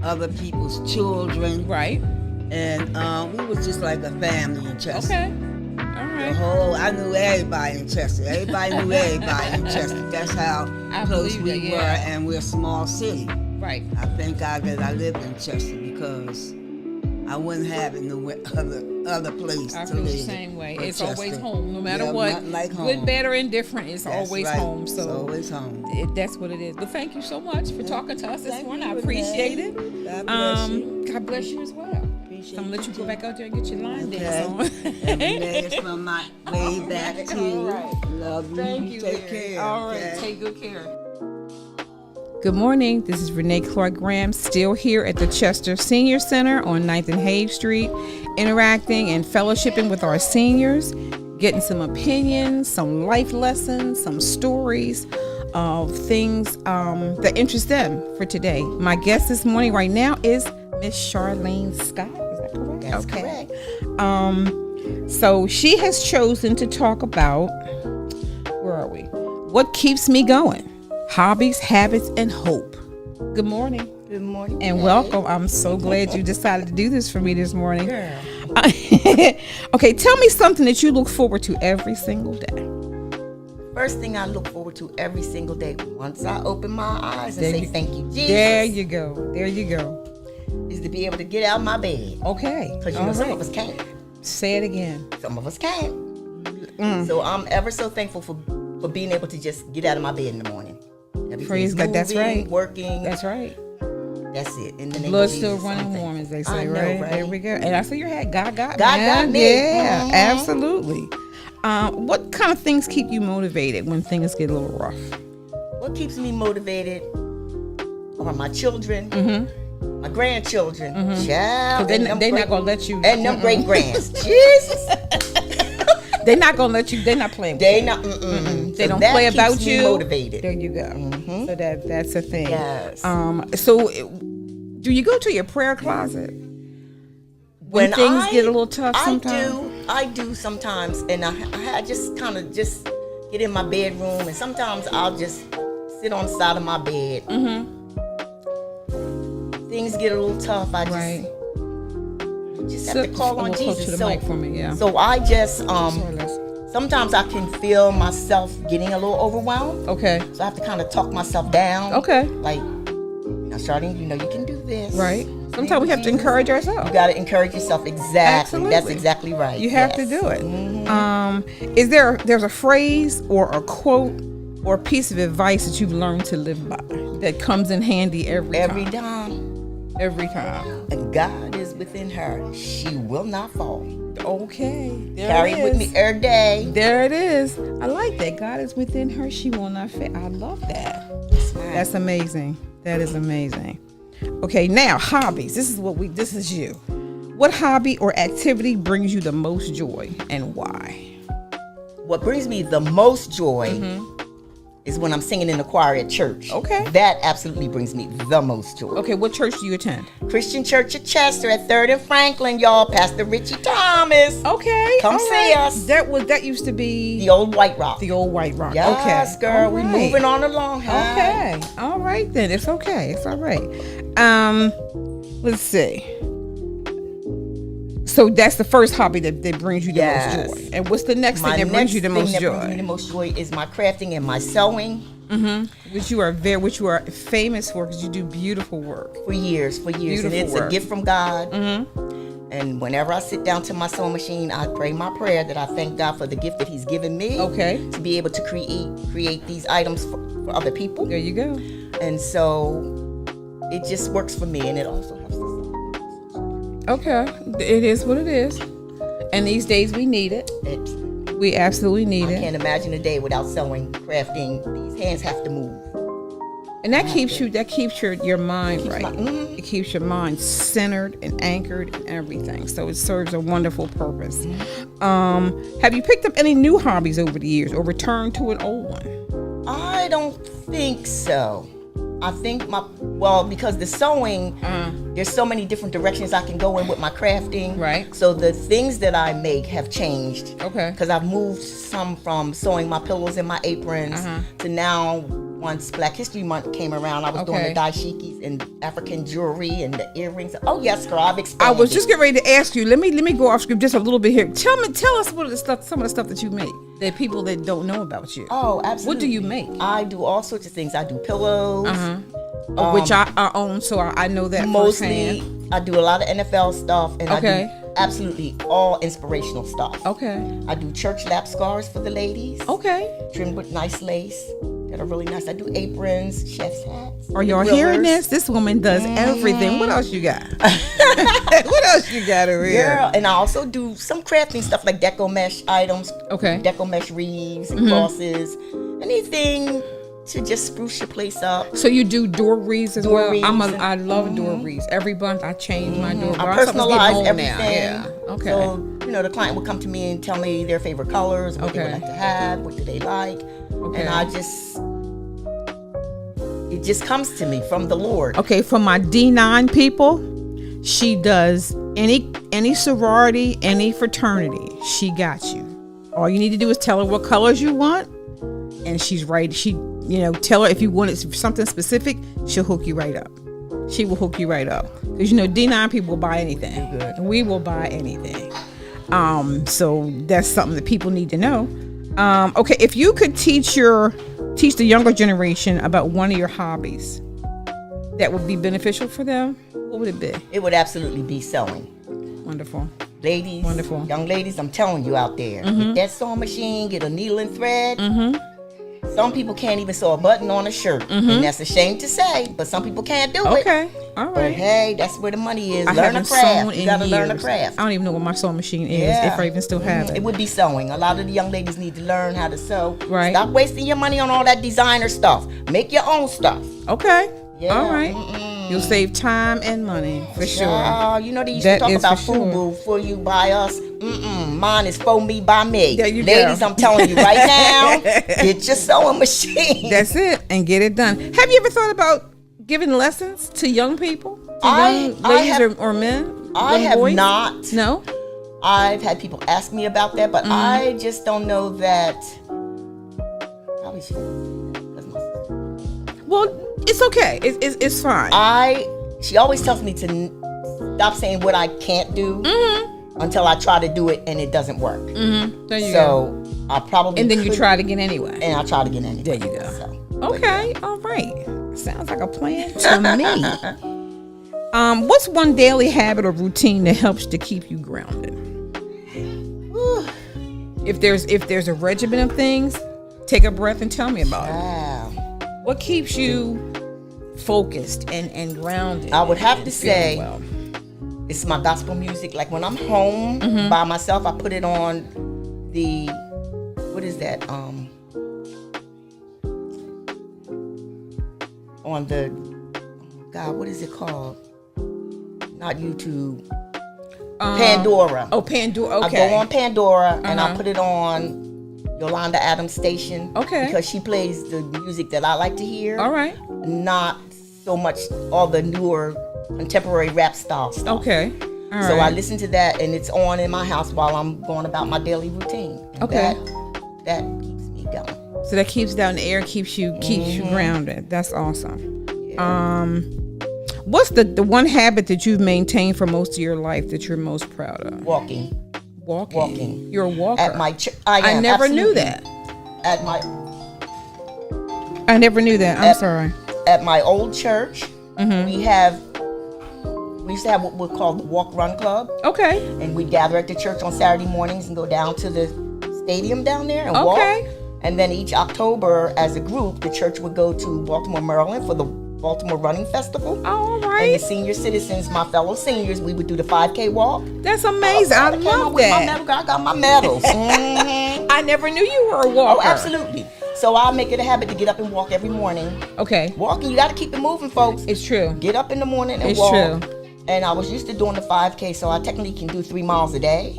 other people's children. Right. And we was just like a family in Chester. Okay. All right. I knew everybody in Chester. Everybody knew everybody in Chester. That's how I close believe we that, were, yeah. and we're a small city. Right. I thank God that I lived in Chester because I wouldn't have it no other place I to feel live. the same way. but It's always Chester. home, no matter Yeah, what. nothing like home. Good, bad, or indifferent, it's That's always right. home. It's So always home. that's what it is. Well, thank you so much for talking to us this Thank morning. you, I appreciate Renee. it. God bless you. God bless you as well. Appreciate I'm gonna let you go too. back out there and get your line Okay. dance on. And Renee is from my way back to you. All right. Love you. Thank you. Take Mary. care. All right. okay? Take good care. Good morning. This is Renee Clark Graham, still here at the Chester Senior Center on 9th and Have Street, interacting and fellowshipping with our seniors, getting some opinions, some life lessons, some stories of things that interest them for today. My guest this morning right now is Miss Charlene Scott. Is that correct? That's correct. So she has chosen to talk about, where are we? What keeps me going? Hobbies, habits, and hope. Good morning. Good morning. And welcome. I'm so glad you decided to do this for me this morning. Girl. Okay, tell me something that you look forward to every single day. First thing I look forward to every single day, once I open my eyes and There say you- thank you, Jesus, There you go. There you go. is to be able to get out of my bed. Okay. Because you All know some right. of us can't. Say it again. Some of us can't. So I'm ever so thankful for being able to just get out of my bed in the morning. Everything's Praise God. That's moving, right. Working. That's right. That's it. In the name Blood of Jesus, still I'm running thankful. warm, as they say, I know, right? right? There we go. And I see your hat. God got God me. got me. Yeah, Mhm. absolutely. What kind of things keep you motivated when things get a little rough? What keeps me motivated are my children, my grandchildren, child, Because and them they're not great- going to let you. and them great grands. Jesus. They're not going to let you. They're not playing with They you. not. They So don't that play keeps about me you. Motivated. There you go. So that's a thing. Yes. So do you go to your prayer closet when things get a little tough sometimes? I do sometimes, and I just kind of just get in my bedroom, and sometimes I'll just sit on the side of my bed. Things get a little tough. I just Right. have to call a on little close Jesus. to the mic for me, yeah. So I just Sorry, Les. sometimes I can feel myself getting a little overwhelmed. Okay. So I have to kind of talk myself down. Okay. Like, now, Charlene, you know you can do this. Right. Sometimes we have to encourage ourselves. You got to encourage yourself. Exactly. Absolutely. That's exactly right. You have to Yes. do it. Is there's a phrase or a quote or a piece of advice that you've learned to live by that comes in handy every Every time? time. Every time. And God is within her. She will not fall. Okay. There Carry it it with is. me every day. There it is. I like that. God is within her. She will not fail. I love that. That's amazing. That is amazing. Okay, now hobbies. This is you. What hobby or activity brings you the most joy and why? What brings me the most joy is when I'm singing in the choir at church. Okay. That absolutely brings me the most joy. Okay, what church do you attend? Christian Church of Chester at 3rd and Franklin, y'all. Pastor Richie Thomas. Okay, Come all see right. us. That used to be The old White Rock. the old White Rock. Yes, okay, girl. all We right. moving on along. Huh? Okay, all right then. It's okay. It's all right. Let's see. So that's the first hobby that brings you the Yes. most joy. And what's the next thing that brings you the most that brings me joy? the most joy is my crafting and my sewing. Which you are famous for because you do beautiful work. For years, and Beautiful it's work. a gift from God. And whenever I sit down to my sewing machine, I pray my prayer that I thank God for the gift that He's given me. Okay. To be able to create these items for other people. There you go. And so it just works for me, and it also helps us. Okay, it is what it is. And these days we need it. We absolutely need I it. can't imagine a day without sewing, crafting. These hands have to move. And that keeps your mind right. my- It keeps your mind centered and anchored and everything. So it serves a wonderful purpose. Have you picked up any new hobbies over the years or returned to an old one? I don't think so. I think because the sewing, there's so many different directions I can go in with my crafting. Right. So the things that I make have changed. Okay. Because I've moved some from sewing my pillows and my aprons to now, once Black History Month came around, I was doing Okay. the dashikis and African jewelry and the earrings. Oh yes, girl, I've I expanded. was just getting ready to ask you. Let me go off script just a little bit here. Tell us some of the stuff that you make that people that don't know about you. Oh, absolutely. What do you make? I do all sorts of things. I do pillows. Which I own, so I know that Mostly, firsthand. I do a lot of NFL stuff, and Okay. I do absolutely all inspirational stuff. Okay. I do church lap scarves for the ladies, Okay. trimmed with nice lace that are really nice. I do aprons, chef's hats. Are y'all grillers. hearing this? This woman does everything. What else you got? What else you got over here? Girl, and I also do some crafting stuff like deco mesh items. Okay. Deco mesh wreaths and crosses. Anything to just spruce your place up. So you do door wreaths as well? wreaths I love door wreaths. Every month I change my door. I Well, something's getting personalize old everything. now. Yeah. Okay. So, the client will come to me and tell me their favorite colors, what they would Okay. like to have, what do they like. Okay. And it just comes to me from the Lord. Okay, for my D9 people, she does any sorority, any fraternity. She got you. All you need to do is tell her what colors you want, and she's right. Tell her if you wanted something specific, she'll hook you right up. She will hook you right up because D9 people will buy anything. And we will buy anything. So that's something that people need to know. Okay, if you could teach the younger generation about one of your hobbies that would be beneficial for them, what would it be? It would absolutely be sewing. Wonderful. Ladies, Wonderful. young ladies, I'm telling you out there, get that sewing machine, get a needle and thread. Some people can't even sew a button on a shirt, and that's a shame to say, but some people can't do it. Okay, all But right. hey, that's where the money is. I Learn a haven't craft. sewn You in gotta years. learn a craft. I don't even know what my sewing machine is, Yeah. if I even still have it. It would be sewing. A lot of the young ladies need to learn how to sew. Right. Stop wasting your money on all that designer stuff. Make your own stuff. Okay, Yeah. all right. You'll save time and money for sure. They used That to talk is about for sure. FUBU, for you, by us. Mine is for me, by me. There you Ladies, go. I'm telling you right now, get your sewing machine. That's it, and get it done. Have you ever thought about giving lessons to young people, to young ladies or men? I young have boys? not. No. I've had people ask me about that, but I just don't know that. Probably should. That's my sister. Well, it's okay. It's fine. She always tells me to stop saying what I can't do until I try to do it and it doesn't work. There you go. So I probably And then you could- try it again anyway. and I try to get anyway. There you go. So. Okay, all right. Sounds like a plan to me. What's one daily habit or routine that helps to keep you grounded? If there's a regimen of things, take a breath and tell me about it. Wow. What keeps you focused and grounded? I would have and to feeling say well? it's my gospel music. Like when I'm home by myself, I put it on the, what is that? On the, God, what is it called? Not YouTube. Pandora. Oh, Pandora. I Okay. go on Pandora and I put it on Yolanda Adams station. Okay. Because she plays the music that I like to hear. All right. Not so much all the newer contemporary rap style stuff. Okay. All So right. I listen to that, and it's on in my house while I'm going about my daily routine. And Okay. That keeps me going. So that keeps down the air, keeps you grounded. That's awesome. What's the one habit that you've maintained for most of your life that you're most proud of? Walking. Walking. You're a walker. At my church. I am. never knew absolutely. that. At my I never knew that. I'm sorry. at my old church, we used to have what we call the Walk Run Club, Okay. and we gather at the church on Saturday mornings and go down to the stadium down there and Okay. walk. And then each October, as a group, the church would go to Baltimore, Maryland for the Baltimore Running Festival. All And the right. senior citizens, my fellow seniors, we would do the 5K walk. That's amazing. I came love up with my that. medal. I got my medals. Mhm. I never knew you were a walker. Oh, absolutely. So I make it a habit to get up and walk every morning. Okay. Walking, you got to keep it moving, folks. It's true. Get up in the morning and It's walk. true. And I was used to doing the 5K, so I technically can do 3 miles a day.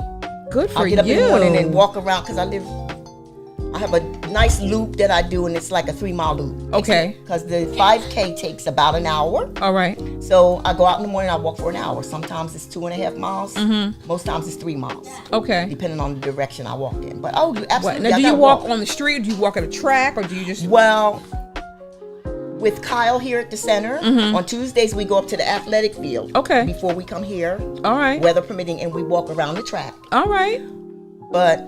Good for I'll you. get up in the morning and walk around because I have a nice loop that I do, and it's like a 3-mile loop. Okay. Because the 5K takes about an hour. All right. So I go out in the morning, I walk for an hour. Sometimes it's 2.5 miles. Most times it's 3 miles, Okay. depending on the direction I walk in. But you absolutely. What? Now, I do you gotta walk on the street, or do you walk at a track, or do you just? Well, with Kyle here at the center, on Tuesdays we go up to the athletic field. Okay. Before we come here, All right. weather permitting, and we walk around the track. All right. But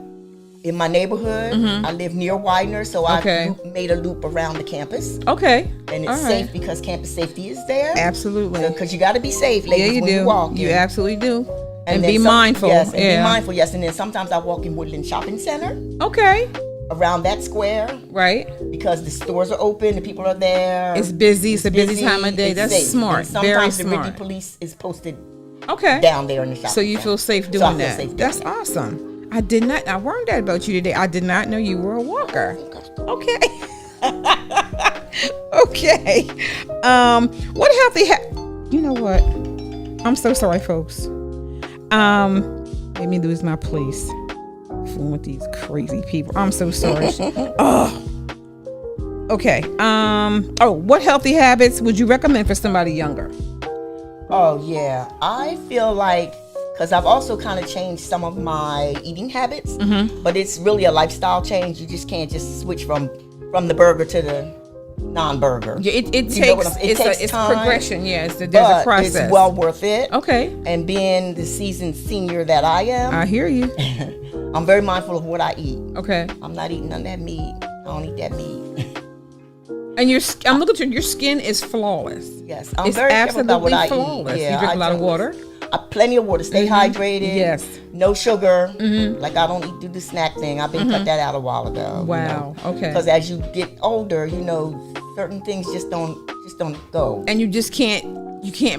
in my neighborhood, I live near Widener, so Okay. I made a loop around the campus, Okay. and it's All safe right. because campus safety is there. Absolutely. Because you got to be safe, ladies, Yeah, you when do. you walk. You absolutely do. And then be some- mindful. Yes, and yeah. be mindful. Yes, and then sometimes I walk in Woodland Shopping Center Okay. around that square Right. because the stores are open, the people are there. It's busy. It's a busy time of day. it's That's safe. smart. And Very sometimes the smart. Ridley police is posted Okay. down there in the shopping So you center. feel safe doing So I feel that. safe doing That's it. awesome. I learned that about you today. I did not know you were a walker. Okay. Okay. What healthy you know what? I'm so sorry, folks. Made me lose my place. Fooling with these crazy people. I'm so sorry. Oh. Okay. What healthy habits would you recommend for somebody younger? Oh, yeah. I feel like, because I've also kind of changed some of my eating habits, but it's really a lifestyle change. You just can't just switch from the burger to the non-burger. Yeah, it You know takes what it takes it's time, progression. Yes, there's but a process. it's well worth it. Okay, And being the seasoned senior that I am, I hear you. I'm very mindful of what I eat. Okay, I'm not eating none of that meat. I don't eat that meat. and I'm looking at your skin is flawless. Yes, I'm It's very careful about what I absolutely flawless. eat. Yeah, You drink I a lot of don't- water. Plenty of water. Stay hydrated. Yes. No sugar. Like I don't do the snack thing. I've been cut that out a while ago. Wow. Okay. Because as you get older, certain things just don't go. And you just can't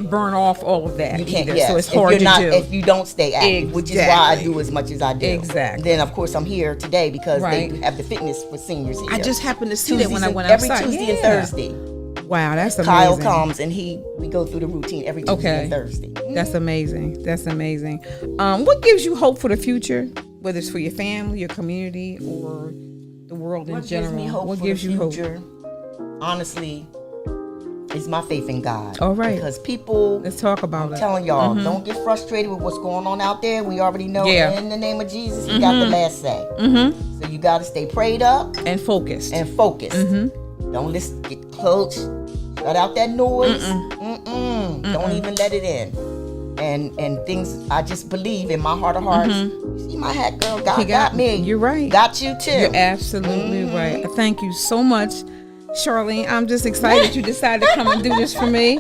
burn off all of that. You can't. either, Yes. so it's If hard you're to not, do. if you don't stay active, which is why I Exactly. do as much as I do. Exactly. Then of course I'm here today because Right. they have the fitness for seniors here. I just happened to see that when I Tuesdays went and- every outside. Tuesday and Yeah. Thursday. Wow, that's amazing. Kyle comes and we go through the routine every Tuesday Okay. and Thursday. That's amazing. That's amazing. What gives you hope for the future, whether it's for your family, your community, or the world in What general? gives me hope What for gives the you hope? future, honestly, is my faith in God. All right. Because people, Let's talk about I'm it. telling y'all, don't get frustrated with what's going on out there. We already know Yeah. in the name of Jesus, He got the last say. So you got to stay prayed up And focused. and focused. Don't get close. Shut out that noise. Don't even let it in. And things, I just believe in my heart of hearts. You see my hat, girl? God He got me. You're right. Got you too. You're absolutely right. Thank you so much, Charlene. I'm just excited you decided to come and do this for me.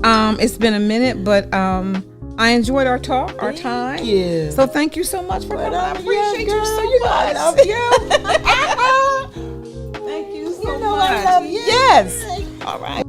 It's been a minute, but I enjoyed our talk, our time. you. So thank you so much for coming. I appreciate you so you know I much. love you. Thank you so You know much. I love you. Yes. All right.